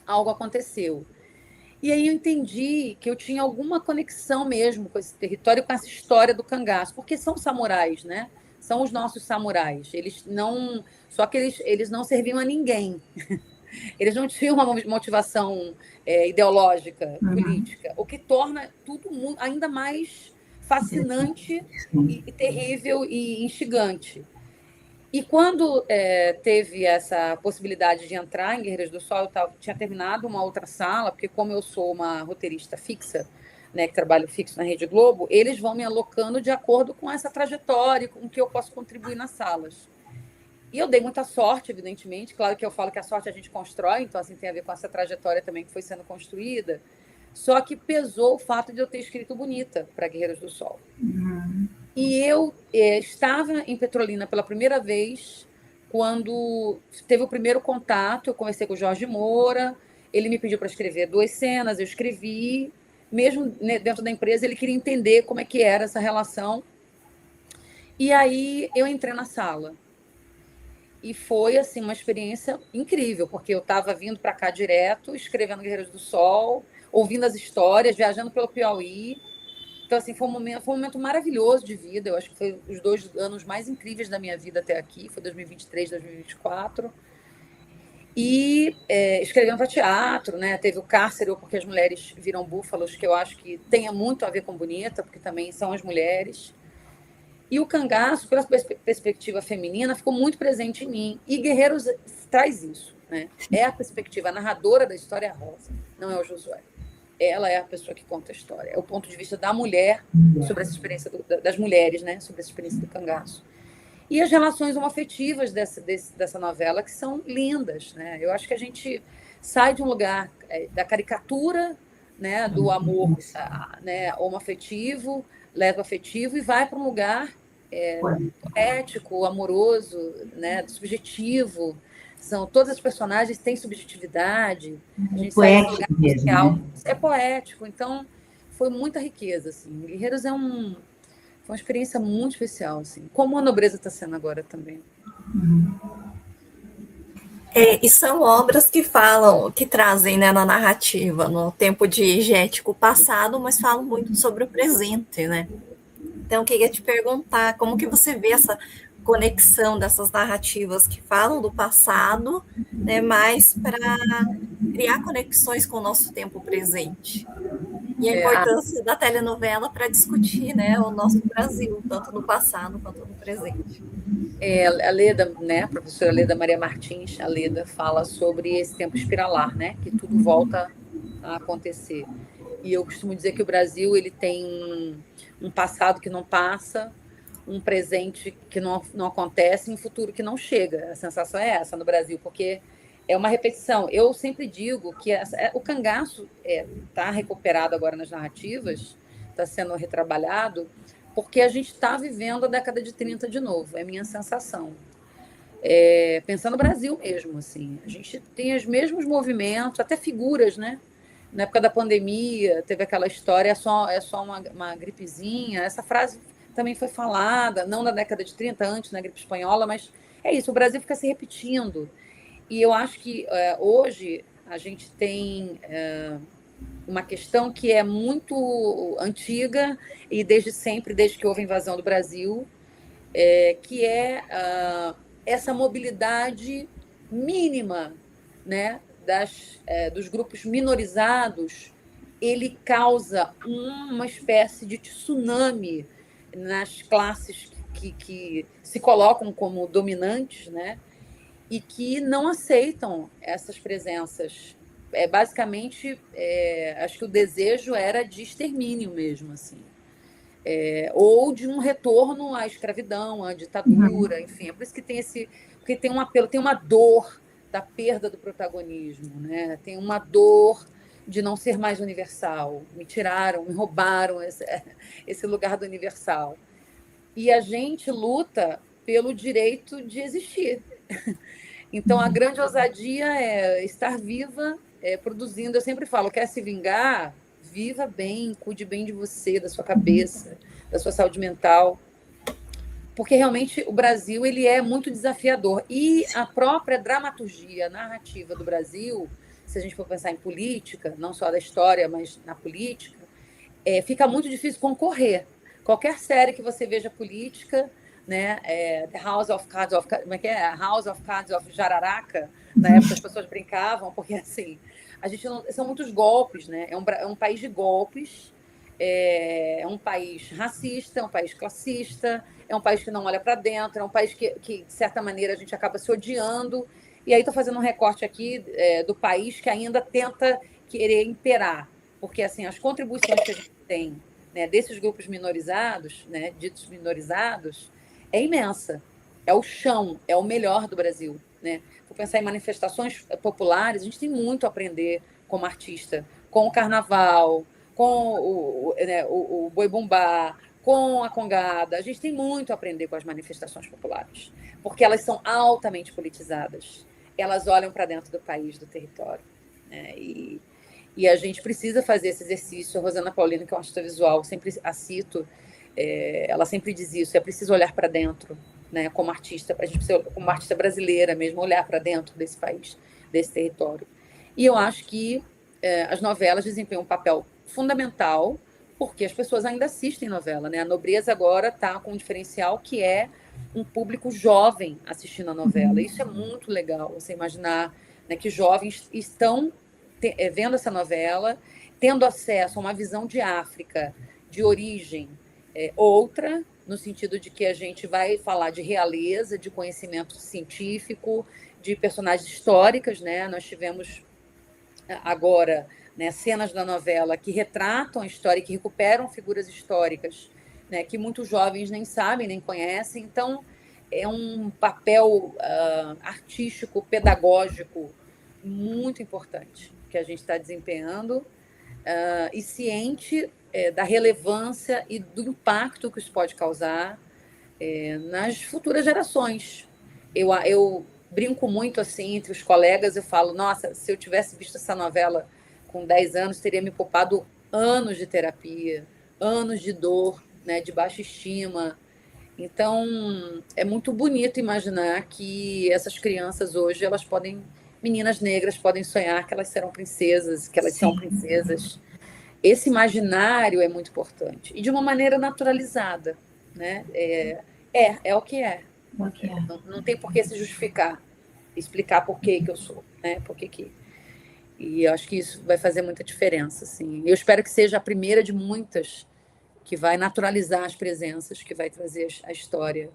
Speaker 3: algo aconteceu. E aí eu entendi que eu tinha alguma conexão mesmo com esse território, com essa história do cangaço, porque são samurais, né? São os nossos samurais. Eles não... Só que eles não serviam a ninguém. Eles não tinham uma motivação ideológica, política, o que torna tudo ainda mais fascinante e terrível e instigante. E quando teve essa possibilidade de entrar em Guerreiras do Sol, tinha terminado uma outra sala, porque como eu sou uma roteirista fixa, né, que trabalho fixo na Rede Globo, eles vão me alocando de acordo com essa trajetória, com o que eu posso contribuir nas salas. E eu dei muita sorte, evidentemente. Claro que eu falo que a sorte a gente constrói, então assim tem a ver com essa trajetória também que foi sendo construída. Só que pesou o fato de eu ter escrito Bonita para Guerreiros do Sol. E eu estava em Petrolina pela primeira vez quando teve o primeiro contato. Eu conversei com o Jorge Moura, ele me pediu para escrever 2 cenas, eu escrevi. Mesmo dentro da empresa, ele queria entender como é que era essa relação. E aí eu entrei na sala. E foi assim, uma experiência incrível, porque eu estava vindo para cá direto, escrevendo Guerreiros do Sol, ouvindo as histórias, viajando pelo Piauí. Então, assim, foi um momento maravilhoso de vida. Eu acho que foi os 2 anos mais incríveis da minha vida até aqui. Foi 2023, 2024. E escrevendo para teatro, né? Teve o Cárcere, porque as mulheres viram búfalos, que eu acho que tem muito a ver com Bonita, porque também são as mulheres. E o cangaço, pela perspectiva feminina, ficou muito presente em mim. E Guerreiros traz isso, né? É a perspectiva, a narradora da história é a Rosa, não é o Josué. Ela é a pessoa que conta a história. É o ponto de vista da mulher sobre essa experiência, das mulheres, né? Sobre essa experiência do cangaço. E as relações homoafetivas dessa novela, que são lindas, né? Eu acho que a gente sai de um lugar da caricatura, né, do amor, né, homoafetivo, lesboafetivo, e vai para um lugar poético, amoroso, né, subjetivo. Todas as personagens têm subjetividade. A gente sai desse lugar social. Né? É poético. Então, foi muita riqueza. Assim. Guerreiros foi uma experiência muito especial. Assim. Como a Nobreza está sendo agora também.
Speaker 1: E são obras que falam, que trazem, né, na narrativa, no tempo diegético passado, mas falam muito sobre o presente, né? Então, eu queria te perguntar, como que você vê essa conexão dessas narrativas que falam do passado, né, mas para criar conexões com o nosso tempo presente? E a importância da telenovela para discutir, né, o nosso Brasil, tanto no passado quanto no presente.
Speaker 3: A Leda, né, a professora Leda Maria Martins, a Leda fala sobre esse tempo espiralar, né, que tudo volta a acontecer. E eu costumo dizer que o Brasil ele tem um passado que não passa, um presente que não acontece e um futuro que não chega. A sensação é essa no Brasil, porque é uma repetição. Eu sempre digo que o cangaço está recuperado agora nas narrativas, está sendo retrabalhado, porque a gente está vivendo a década de 30 de novo, é a minha sensação. Pensando no Brasil mesmo, assim, a gente tem os mesmos movimentos, até figuras, né? Na época da pandemia, teve aquela história, é só uma gripezinha. Essa frase também foi falada, não na década de 30, antes, na gripe espanhola, mas é isso, o Brasil fica se repetindo. E eu acho que hoje a gente tem uma questão que é muito antiga e desde sempre, desde que houve a invasão do Brasil, que é essa mobilidade mínima, né, dos grupos minorizados. Ele causa uma espécie de tsunami nas classes que se colocam como dominantes, né, e que não aceitam essas presenças. Basicamente, acho que o desejo era de extermínio mesmo, assim. Ou de um retorno à escravidão, à ditadura, enfim. É por isso que porque tem um apelo, tem uma dor da perda do protagonismo, né? Tem uma dor de não ser mais universal. Me tiraram, me roubaram esse lugar do universal. E a gente luta pelo direito de existir. Então, a grande ousadia é estar viva, produzindo. Eu sempre falo, quer se vingar? Viva bem, cuide bem de você, da sua cabeça, da sua saúde mental. Porque, realmente, o Brasil ele é muito desafiador. E a própria dramaturgia narrativa do Brasil, se a gente for pensar em política, não só da história, mas na política, fica muito difícil concorrer. Qualquer série que você veja política, né, The House of Cards como é que é? House of Cards of Jararaca, na época as pessoas brincavam, porque assim, a gente são muitos golpes, né? É um país de golpes, é um país racista, é um país classista, é um país que não olha para dentro, é um país que, de certa maneira, a gente acaba se odiando. E aí estou fazendo um recorte aqui do país que ainda tenta querer imperar, porque assim, as contribuições que a gente tem, né, desses grupos minorizados, né, ditos minorizados, é imensa. É o chão, é o melhor do Brasil. Né? Vou pensar em manifestações populares, a gente tem muito a aprender como artista, com o carnaval, com o boi-bumbá, com a congada. A gente tem muito a aprender com as manifestações populares, porque elas são altamente politizadas. Elas olham para dentro do país, do território. Né? E a gente precisa fazer esse exercício. A Rosana Paulino, que é uma artista visual, sempre a cito, ela sempre diz isso, é preciso olhar para dentro, né, como artista, a gente precisa, como artista brasileira mesmo, olhar para dentro desse país, desse território. E eu acho que as novelas desempenham um papel fundamental, porque as pessoas ainda assistem novela, né? A Nobreza agora está com um diferencial que é um público jovem assistindo a novela. Isso é muito legal, você imaginar, né, que jovens estão vendo essa novela, tendo acesso a uma visão de África, de origem, outra, no sentido de que a gente vai falar de realeza, de conhecimento científico, de personagens históricas, né? Nós tivemos agora, né, cenas da novela que retratam a história, que recuperam figuras históricas, né, que muitos jovens nem sabem, nem conhecem. Então, é um papel artístico, pedagógico muito importante que a gente está desempenhando, e ciente da relevância e do impacto que isso pode causar nas futuras gerações. Eu brinco muito assim entre os colegas, eu falo, nossa, se eu tivesse visto essa novela com 10 anos, teria me poupado anos de terapia, anos de dor, né, de baixa estima. Então, é muito bonito imaginar que essas crianças hoje, meninas negras, podem sonhar que elas serão princesas, que elas são
Speaker 2: Sim.
Speaker 3: princesas. Esse imaginário é muito importante. E de uma maneira naturalizada, né? É o que é.
Speaker 2: Ok.
Speaker 3: Não tem por que se justificar, explicar por que eu sou, né? E eu acho que isso vai fazer muita diferença, assim. Eu espero que seja a primeira de muitas que vai naturalizar as presenças, que vai trazer a história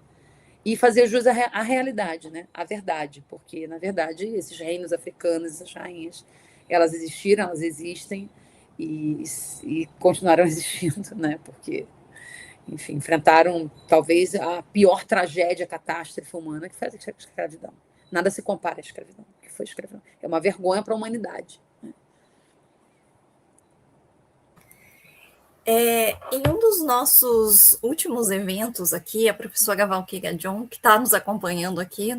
Speaker 3: e fazer jus à realidade, né? À verdade, porque, na verdade, esses reinos africanos, essas rainhas, elas existiram, elas existem e continuarão existindo, né? Porque, enfim, enfrentaram talvez a pior tragédia, catástrofe humana que foi a escravidão. Nada se compara à escravidão, que foi a escravidão. É uma vergonha para a humanidade.
Speaker 1: Em um dos nossos últimos eventos aqui, a professora Valquíria John, que está nos acompanhando aqui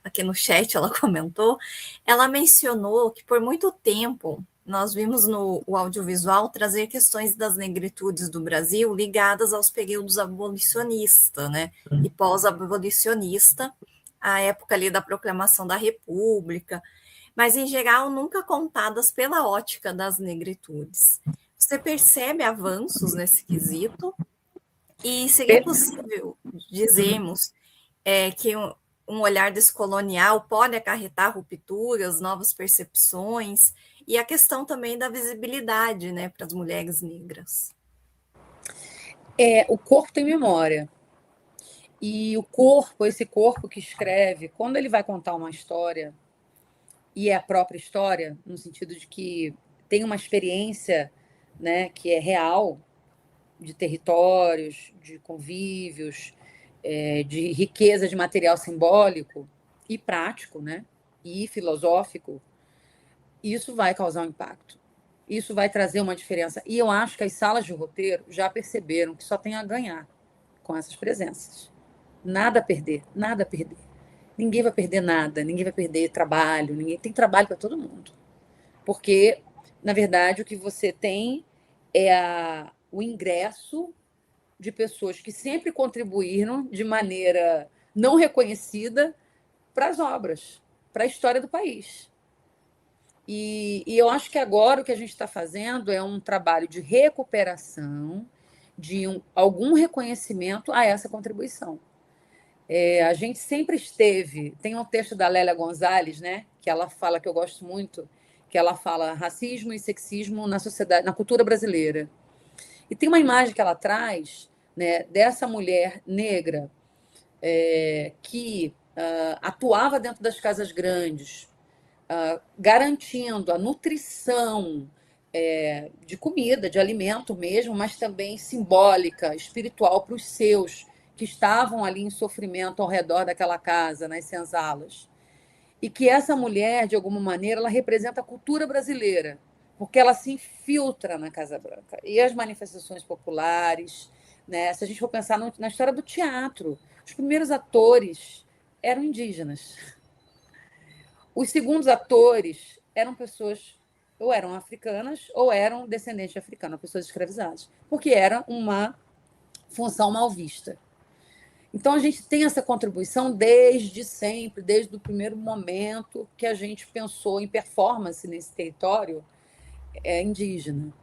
Speaker 1: aqui no chat, ela comentou, ela mencionou que por muito tempo nós vimos no o audiovisual trazer questões das negritudes do Brasil ligadas aos períodos abolicionista, né? E pós-abolicionista, a época ali da proclamação da República, mas em geral nunca contadas pela ótica das negritudes. Você percebe avanços nesse quesito? E seria possível dizermos que um olhar descolonial pode acarretar rupturas, novas percepções e a questão também da visibilidade, né, para as mulheres negras?
Speaker 3: O corpo tem memória. E esse corpo que escreve, quando ele vai contar uma história, e é a própria história, no sentido de que tem uma experiência, né, que é real, de territórios, de convívios, de riqueza de material simbólico e prático, né, e filosófico, isso vai causar um impacto. Isso vai trazer uma diferença. E eu acho que as salas de roteiro já perceberam que só tem a ganhar com essas presenças. Nada a perder, nada a perder. Ninguém vai perder nada, ninguém vai perder trabalho, ninguém tem trabalho para todo mundo. Porque, na verdade, o que você tem é o ingresso de pessoas que sempre contribuíram de maneira não reconhecida para as obras, para a história do país. E eu acho que agora o que a gente está fazendo é um trabalho de recuperação, de algum reconhecimento a essa contribuição. A gente sempre esteve. Tem um texto da Lélia Gonzalez, né, que ela fala, que eu gosto muito, que ela fala racismo e sexismo na sociedade, na cultura brasileira. E tem uma imagem que ela traz, né, dessa mulher negra que atuava dentro das casas grandes, garantindo a nutrição de comida, de alimento mesmo, mas também simbólica, espiritual para os seus, que estavam ali em sofrimento ao redor daquela casa, nas senzalas. E que essa mulher, de alguma maneira, ela representa a cultura brasileira, porque ela se infiltra na Casa Branca. E as manifestações populares, né? Se a gente for pensar na história do teatro, os primeiros atores eram indígenas. Os segundos atores eram pessoas, ou eram africanas, ou eram descendentes de africanos, pessoas escravizadas, porque era uma função mal vista. Então, a gente tem essa contribuição desde sempre, desde o primeiro momento que a gente pensou em performance nesse território indígena.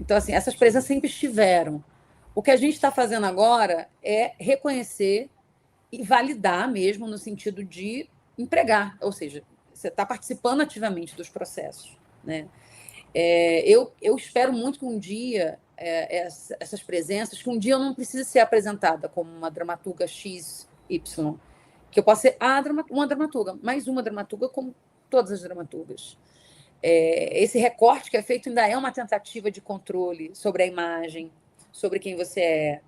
Speaker 3: Então, assim, essas presenças sempre estiveram. O que a gente está fazendo agora é reconhecer e validar mesmo no sentido de empregar, ou seja, você está participando ativamente dos processos, né? Eu espero muito que um dia essas presenças, que um dia eu não preciso ser apresentada como uma dramaturga XY, que eu posso ser uma dramaturga, mais uma dramaturga como todas as dramaturgas. Esse recorte que é feito ainda é uma tentativa de controle sobre a imagem, sobre quem você é.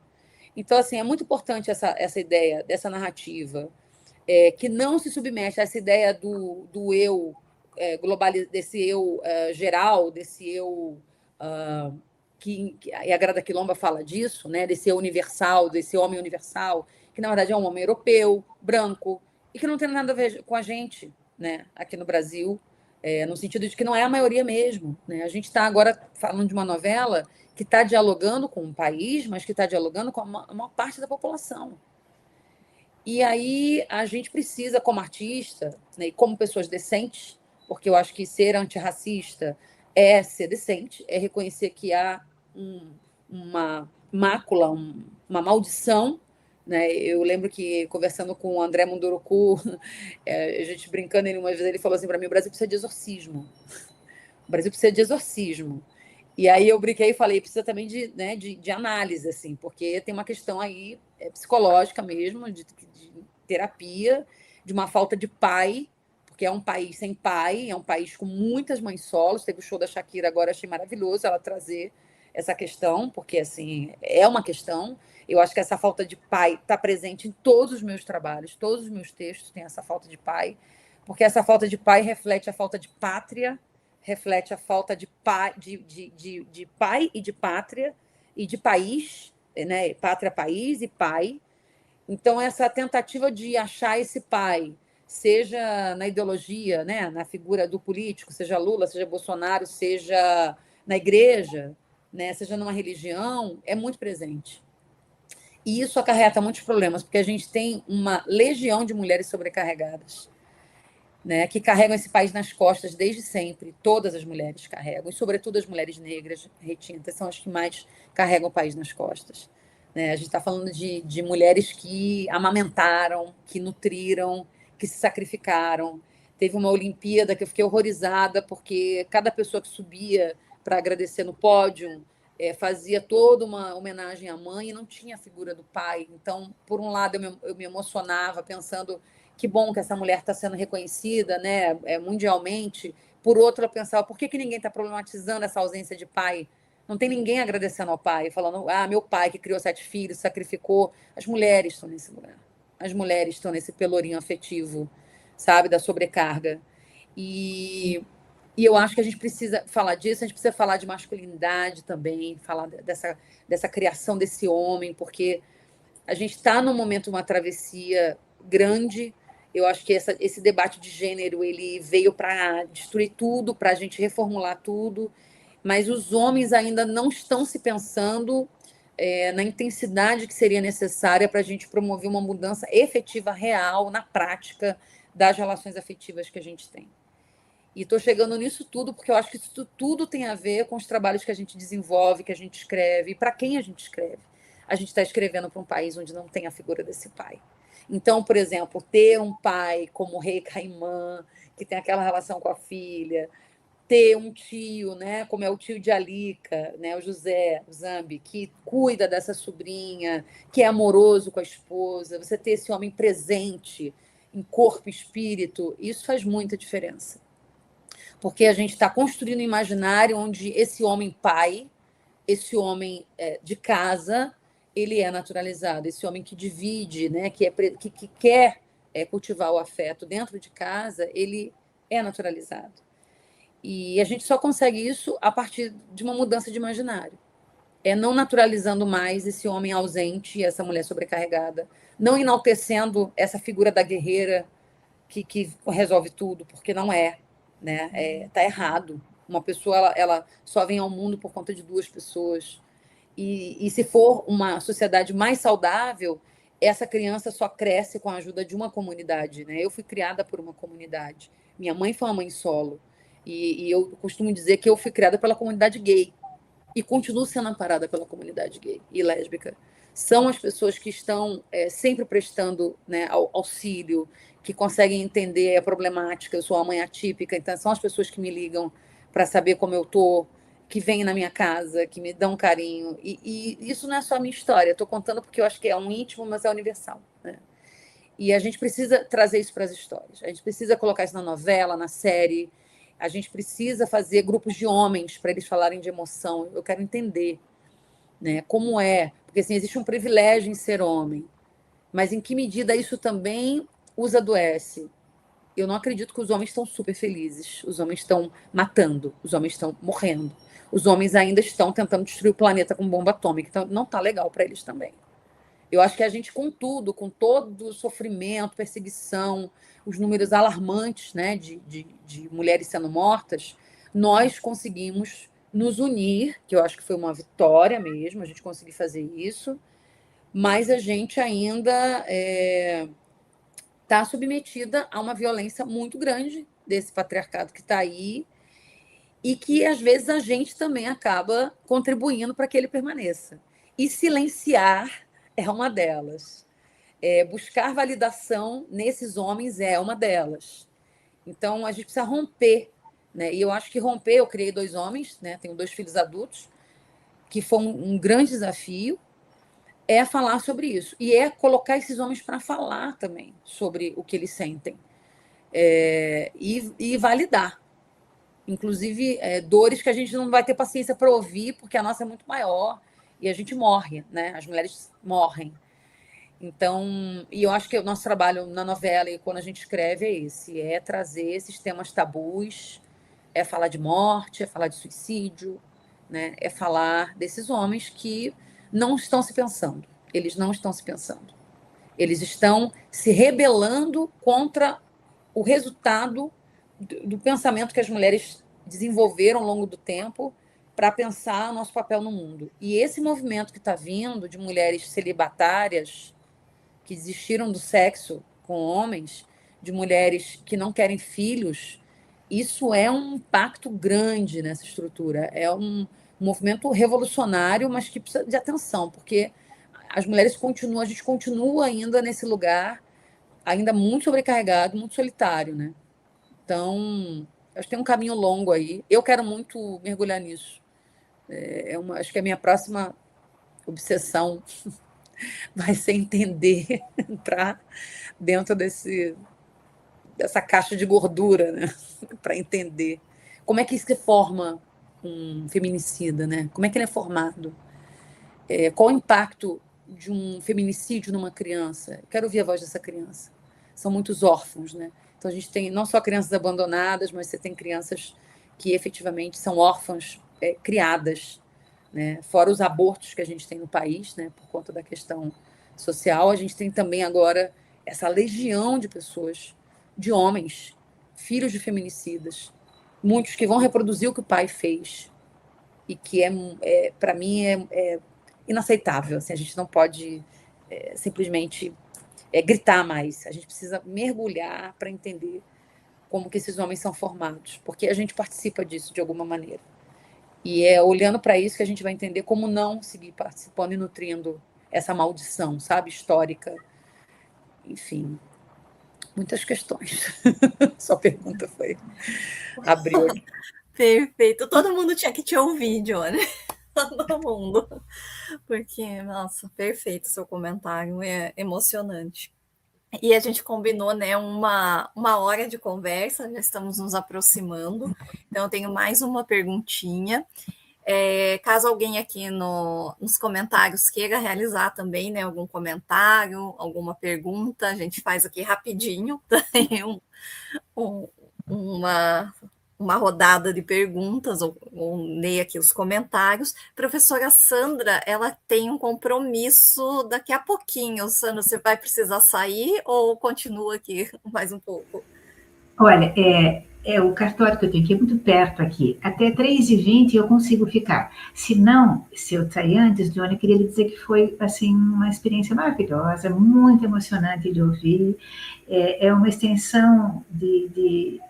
Speaker 3: Então, assim, é muito importante essa ideia dessa narrativa, que não se submete a essa ideia do eu desse eu geral, desse eu que a Grada Quilomba fala disso, né? Desse eu universal, desse homem universal, que na verdade é um homem europeu, branco, e que não tem nada a ver com a gente, né? Aqui no Brasil, no sentido de que não é a maioria mesmo, né? A gente está agora falando de uma novela que está dialogando com um país, mas que está dialogando com uma parte da população. E aí a gente precisa, como artista, né, e como pessoas decentes, porque eu acho que ser antirracista é ser decente, é reconhecer que há uma mácula, uma maldição, né? Eu lembro que, conversando com o André Munduruku, a gente brincando, uma vez ele falou assim para mim: o Brasil precisa de exorcismo. O Brasil precisa de exorcismo. E aí eu brinquei e falei: precisa também de análise, assim, porque tem uma questão aí psicológica mesmo, de terapia, de uma falta de pai, porque é um país sem pai, é um país com muitas mães solos. Teve o show da Shakira agora, achei maravilhoso ela trazer essa questão, porque assim é uma questão. Eu acho que essa falta de pai está presente em todos os meus trabalhos, todos os meus textos têm essa falta de pai, porque essa falta de pai reflete a falta de pátria, reflete a falta de pai, de pai e de pátria e de país, né? Pátria, país e pai. Então, essa tentativa de achar esse pai, seja na ideologia, né? Na figura do político, seja Lula, seja Bolsonaro, seja na igreja, né? Seja numa religião, é muito presente. E isso acarreta muitos problemas, porque a gente tem uma legião de mulheres sobrecarregadas, né, que carregam esse país nas costas desde sempre. Todas as mulheres carregam, e sobretudo as mulheres negras retintas são as que mais carregam o país nas costas, né? A gente está falando de mulheres que amamentaram, que nutriram, que se sacrificaram. Teve uma Olimpíada que eu fiquei horrorizada, porque cada pessoa que subia para agradecer no pódio fazia toda uma homenagem à mãe e não tinha a figura do pai. Então, por um lado, eu me emocionava pensando: que bom que essa mulher está sendo reconhecida, né, mundialmente. Por outro, eu pensava: por que ninguém está problematizando essa ausência de pai? Não tem ninguém agradecendo ao pai, falando: meu pai que criou 7 filhos, sacrificou. As mulheres estão nesse lugar. As mulheres estão nesse pelourinho afetivo, sabe, da sobrecarga. E eu acho que a gente precisa falar disso, a gente precisa falar de masculinidade também, falar dessa criação desse homem, porque a gente está num momento, uma travessia grande. Eu acho que esse debate de gênero ele veio para destruir tudo, para a gente reformular tudo, mas os homens ainda não estão se pensando na intensidade que seria necessária para a gente promover uma mudança efetiva, real, na prática das relações afetivas que a gente tem. E estou chegando nisso tudo porque eu acho que isso tudo tem a ver com os trabalhos que a gente desenvolve, que a gente escreve, e para quem a gente escreve. A gente está escrevendo para um país onde não tem a figura desse pai. Então, por exemplo, ter um pai como o rei Caimã, que tem aquela relação com a filha, ter um tio, né, como é o tio de Alica, né, o José Zambi, que cuida dessa sobrinha, que é amoroso com a esposa, você ter esse homem presente em corpo e espírito, isso faz muita diferença. Porque a gente está construindo um imaginário onde esse homem pai, esse homem de casa, ele é naturalizado. Esse homem que divide, né, que quer cultivar o afeto dentro de casa, ele é naturalizado. E a gente só consegue isso a partir de uma mudança de imaginário. Não naturalizando mais esse homem ausente e essa mulher sobrecarregada. Não enaltecendo essa figura da guerreira que resolve tudo, porque não é. Né? Tá errado. Uma pessoa ela só vem ao mundo por conta de 2 pessoas. E se for uma sociedade mais saudável, essa criança só cresce com a ajuda de uma comunidade. Né? Eu fui criada por uma comunidade. Minha mãe foi uma mãe solo. E eu costumo dizer que eu fui criada pela comunidade gay. E continuo sendo amparada pela comunidade gay e lésbica. São as pessoas que estão sempre prestando, né, auxílio, que conseguem entender a problemática. Eu sou uma mãe atípica, então são as pessoas que me ligam para saber como eu estou. que vêm na minha casa, que me dão carinho. E isso não é só a minha história, estou contando porque eu acho que é um íntimo, mas é universal, né? E a gente precisa trazer isso para as histórias. A gente precisa colocar isso na novela, na série. A gente precisa fazer grupos de homens para eles falarem de emoção. Eu quero entender, né, como é. Porque assim, existe um privilégio em ser homem. Mas em que medida isso também os adoece? Eu não acredito que os homens estão super felizes. Os homens estão matando. Os homens estão morrendo. Os homens ainda estão tentando destruir o planeta com bomba atômica. Então, não está legal para eles também. Eu acho que a gente, com tudo, com todo o sofrimento, perseguição, os números alarmantes, né, de mulheres sendo mortas, nós conseguimos nos unir, que eu acho que foi uma vitória mesmo, a gente conseguiu fazer isso, mas a gente ainda está submetida a uma violência muito grande desse patriarcado que está aí e que, às vezes, a gente também acaba contribuindo para que ele permaneça. E silenciar é uma delas. Buscar validação nesses homens é uma delas. Então, a gente precisa romper, né? E eu acho que romper, eu criei 2 homens, né? Tenho 2 filhos adultos, que foi um grande desafio, é falar sobre isso. E é colocar esses homens para falar também sobre o que eles sentem. E validar. Inclusive, dores que a gente não vai ter paciência para ouvir, porque a nossa é muito maior e a gente morre, né? As mulheres morrem. Então, e eu acho que o nosso trabalho na novela e quando a gente escreve é esse, é trazer esses temas tabus, é falar de morte, é falar de suicídio, né? É falar desses homens que não estão se pensando. Eles não estão se pensando. Eles estão se rebelando contra o resultado do pensamento que as mulheres desenvolveram ao longo do tempo para pensar o nosso papel no mundo. E esse movimento que está vindo de mulheres celibatárias que desistiram do sexo com homens, de mulheres que não querem filhos, isso é um impacto grande nessa estrutura. É um movimento revolucionário, mas que precisa de atenção, porque as mulheres continuam, a gente continua ainda nesse lugar, ainda muito sobrecarregado, muito solitário, né? Então, acho que tem um caminho longo aí. Eu quero muito mergulhar nisso. Acho que a minha próxima obsessão vai ser entender, entrar dentro dessa caixa de gordura, né? Para entender como é que se forma um feminicida, né? Como é que ele é formado? Qual o impacto de um feminicídio numa criança? Eu quero ouvir a voz dessa criança. São muitos órfãos, né? Então a gente tem não só crianças abandonadas, mas você tem crianças que efetivamente são órfãs criadas, né? Fora os abortos que a gente tem no país, né? Por conta da questão social, a gente tem também agora essa legião de pessoas, de homens, filhos de feminicidas, muitos que vão reproduzir o que o pai fez e que para mim é inaceitável. Assim, a gente não pode simplesmente gritar mais. A gente precisa mergulhar para entender como que esses homens são formados, porque a gente participa disso de alguma maneira. E é olhando para isso que a gente vai entender como não seguir participando e nutrindo essa maldição, sabe, histórica. Enfim, muitas questões. Sua pergunta abriu aqui.
Speaker 1: Perfeito. Todo mundo tinha que te ouvir, Johnny. Todo mundo. Porque, nossa, perfeito seu comentário. É emocionante. E a gente combinou, né, uma hora de conversa, já estamos nos aproximando. Então, eu tenho mais uma perguntinha. Caso alguém aqui nos comentários queira realizar também, né, algum comentário, alguma pergunta, a gente faz aqui rapidinho, tem uma rodada de perguntas, ou leia aqui os comentários. Professora Sandra, ela tem um compromisso daqui a pouquinho. Sandra, você vai precisar sair ou continua aqui mais um pouco?
Speaker 2: Olha, o cartório que eu tenho aqui é muito perto aqui. Até 3h20 eu consigo ficar. Se não, se eu sair antes, Johnny, eu queria lhe dizer que foi, assim, uma experiência maravilhosa, muito emocionante de ouvir. É uma extensão de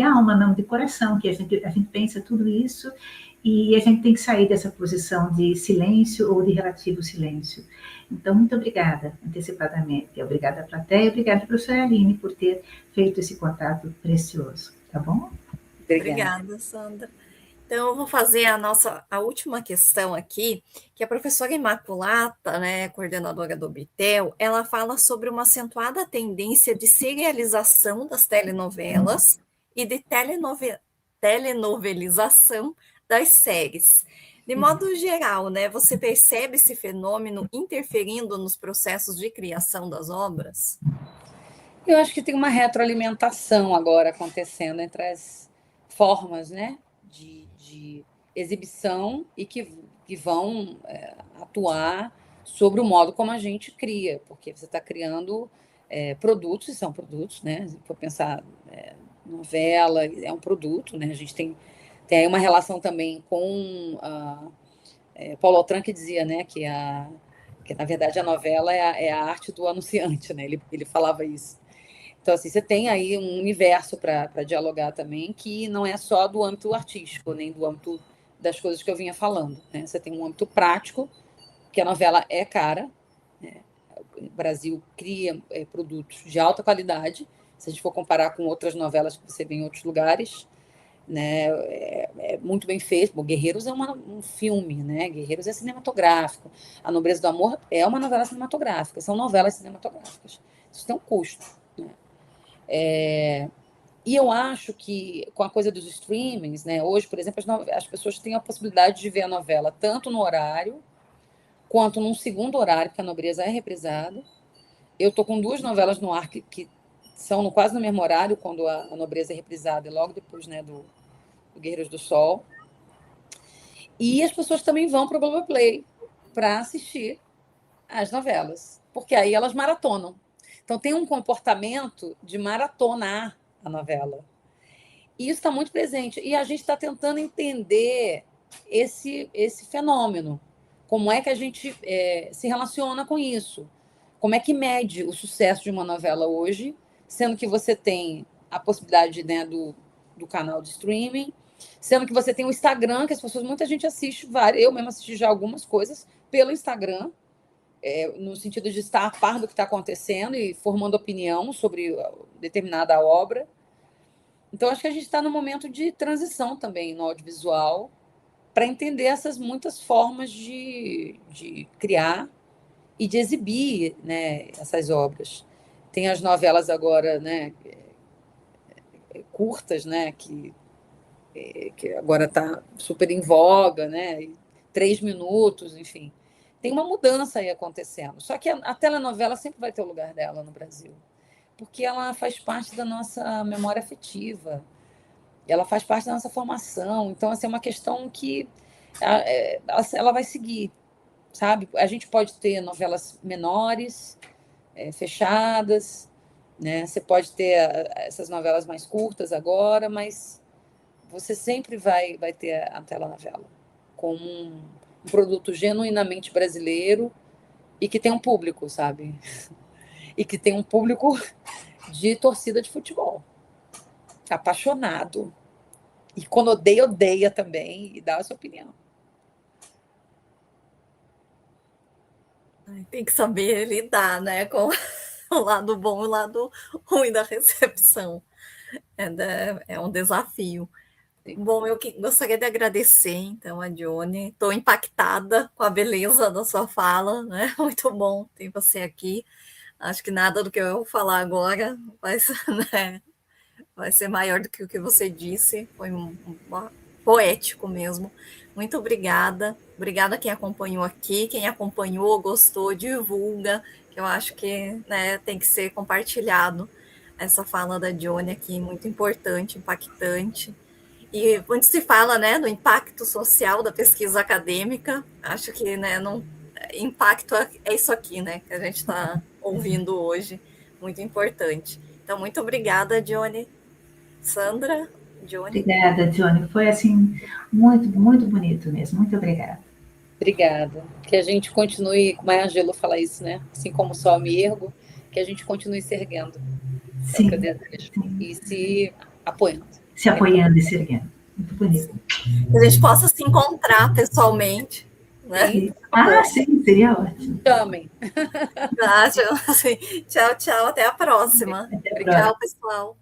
Speaker 2: alma, não, de coração, que a gente pensa tudo isso e a gente tem que sair dessa posição de silêncio ou de relativo silêncio. Então, muito obrigada, antecipadamente. Obrigada, plateia, obrigada, professora Aline, por ter feito esse contato precioso, tá bom?
Speaker 1: Obrigada, Sandra. Então, eu vou fazer a última questão aqui, que a professora Imaculata, né, coordenadora do Bitel, ela fala sobre uma acentuada tendência de serialização das telenovelas e de telenovelização das séries. De modo geral, né, você percebe esse fenômeno interferindo nos processos de criação das obras?
Speaker 3: Eu acho que tem uma retroalimentação agora acontecendo entre as formas, né, de exibição e que vão atuar sobre o modo como a gente cria, porque você está criando produtos, e são produtos, né? Se for pensar novela, é um produto, né? A gente tem aí uma relação também com Paulo Autran, que dizia, né, que na verdade a novela é a arte do anunciante, né? Ele falava isso. Então, assim, você tem aí um universo para dialogar também, que não é só do âmbito artístico, nem do âmbito das coisas que eu vinha falando, né? Você tem um âmbito prático, que a novela é cara, né? O Brasil cria produtos de alta qualidade, se a gente for comparar com outras novelas que você vê em outros lugares, né? É muito bem feito. Bom, Guerreiros é um filme, né? Guerreiros é cinematográfico. A Nobreza do Amor é uma novela cinematográfica, são novelas cinematográficas. Isso tem um custo, né? E eu acho que com a coisa dos streamings, né, hoje, por exemplo, as pessoas têm a possibilidade de ver a novela tanto no horário quanto num segundo horário, que a Nobreza é reprisada. Eu estou com 2 novelas no ar que são quase no mesmo horário, quando a Nobreza é reprisada, e logo depois, né, do Guerreiros do Sol. E as pessoas também vão para o Globoplay para assistir as novelas, porque aí elas maratonam. Então, tem um comportamento de maratonar a novela. E isso está muito presente. E a gente está tentando entender esse fenômeno. Como é que a gente se relaciona com isso? Como é que mede o sucesso de uma novela hoje, sendo que você tem a possibilidade, né, do canal de streaming, sendo que você tem o Instagram, que muita gente assiste, eu mesmo assisti já algumas coisas pelo Instagram, no sentido de estar a par do que está acontecendo e formando opinião sobre determinada obra. Então, acho que a gente está num momento de transição também no audiovisual para entender essas muitas formas de criar e de exibir, né, essas obras. Tem as novelas agora, né, curtas, né, que agora está super em voga, né, 3 minutos, enfim. Tem uma mudança aí acontecendo. Só que a telenovela sempre vai ter o lugar dela no Brasil, porque ela faz parte da nossa memória afetiva, ela faz parte da nossa formação. Então, assim, é uma questão que ela vai seguir, sabe? A gente pode ter novelas menores, fechadas, né? Você pode ter essas novelas mais curtas agora, mas você sempre vai ter a telenovela como um produto genuinamente brasileiro e que tem um público, sabe? E que tem um público de torcida de futebol, apaixonado. E quando odeia, odeia também e dá a sua opinião.
Speaker 1: Tem que saber lidar, né, com o lado bom e o lado ruim da recepção. É um desafio. Bom, eu gostaria de agradecer, então, a Johnny. Estou impactada com a beleza da sua fala, né? Muito bom ter você aqui. Acho que nada do que eu vou falar agora né, vai ser maior do que o que você disse. Foi poético mesmo. Muito obrigada. Obrigada a quem acompanhou aqui. Quem acompanhou, gostou, divulga, que eu acho que, né, tem que ser compartilhado. Essa fala da Johnny aqui, muito importante, impactante. E quando se fala, né, do impacto social da pesquisa acadêmica, acho que, né, impacto é isso aqui, né, que a gente está ouvindo hoje, muito importante. Então, muito obrigada, Johnny. Sandra, Johnny.
Speaker 2: Obrigada, Johnny. Foi, assim, muito, muito bonito mesmo. Muito obrigada.
Speaker 3: Obrigada. Que a gente continue, como a Angelo fala isso, né? Assim como o sol me ergo, que a gente continue se erguendo. É o que eu desejo. E se apoiando.
Speaker 2: Se apoiando e se erguendo. Muito bonito.
Speaker 1: Que a gente possa se encontrar pessoalmente, né?
Speaker 2: Sim. Sim, seria ótimo.
Speaker 3: Chamem.
Speaker 1: Tchau, tchau. Até a próxima.
Speaker 2: Até a próxima.
Speaker 1: Tchau, pessoal.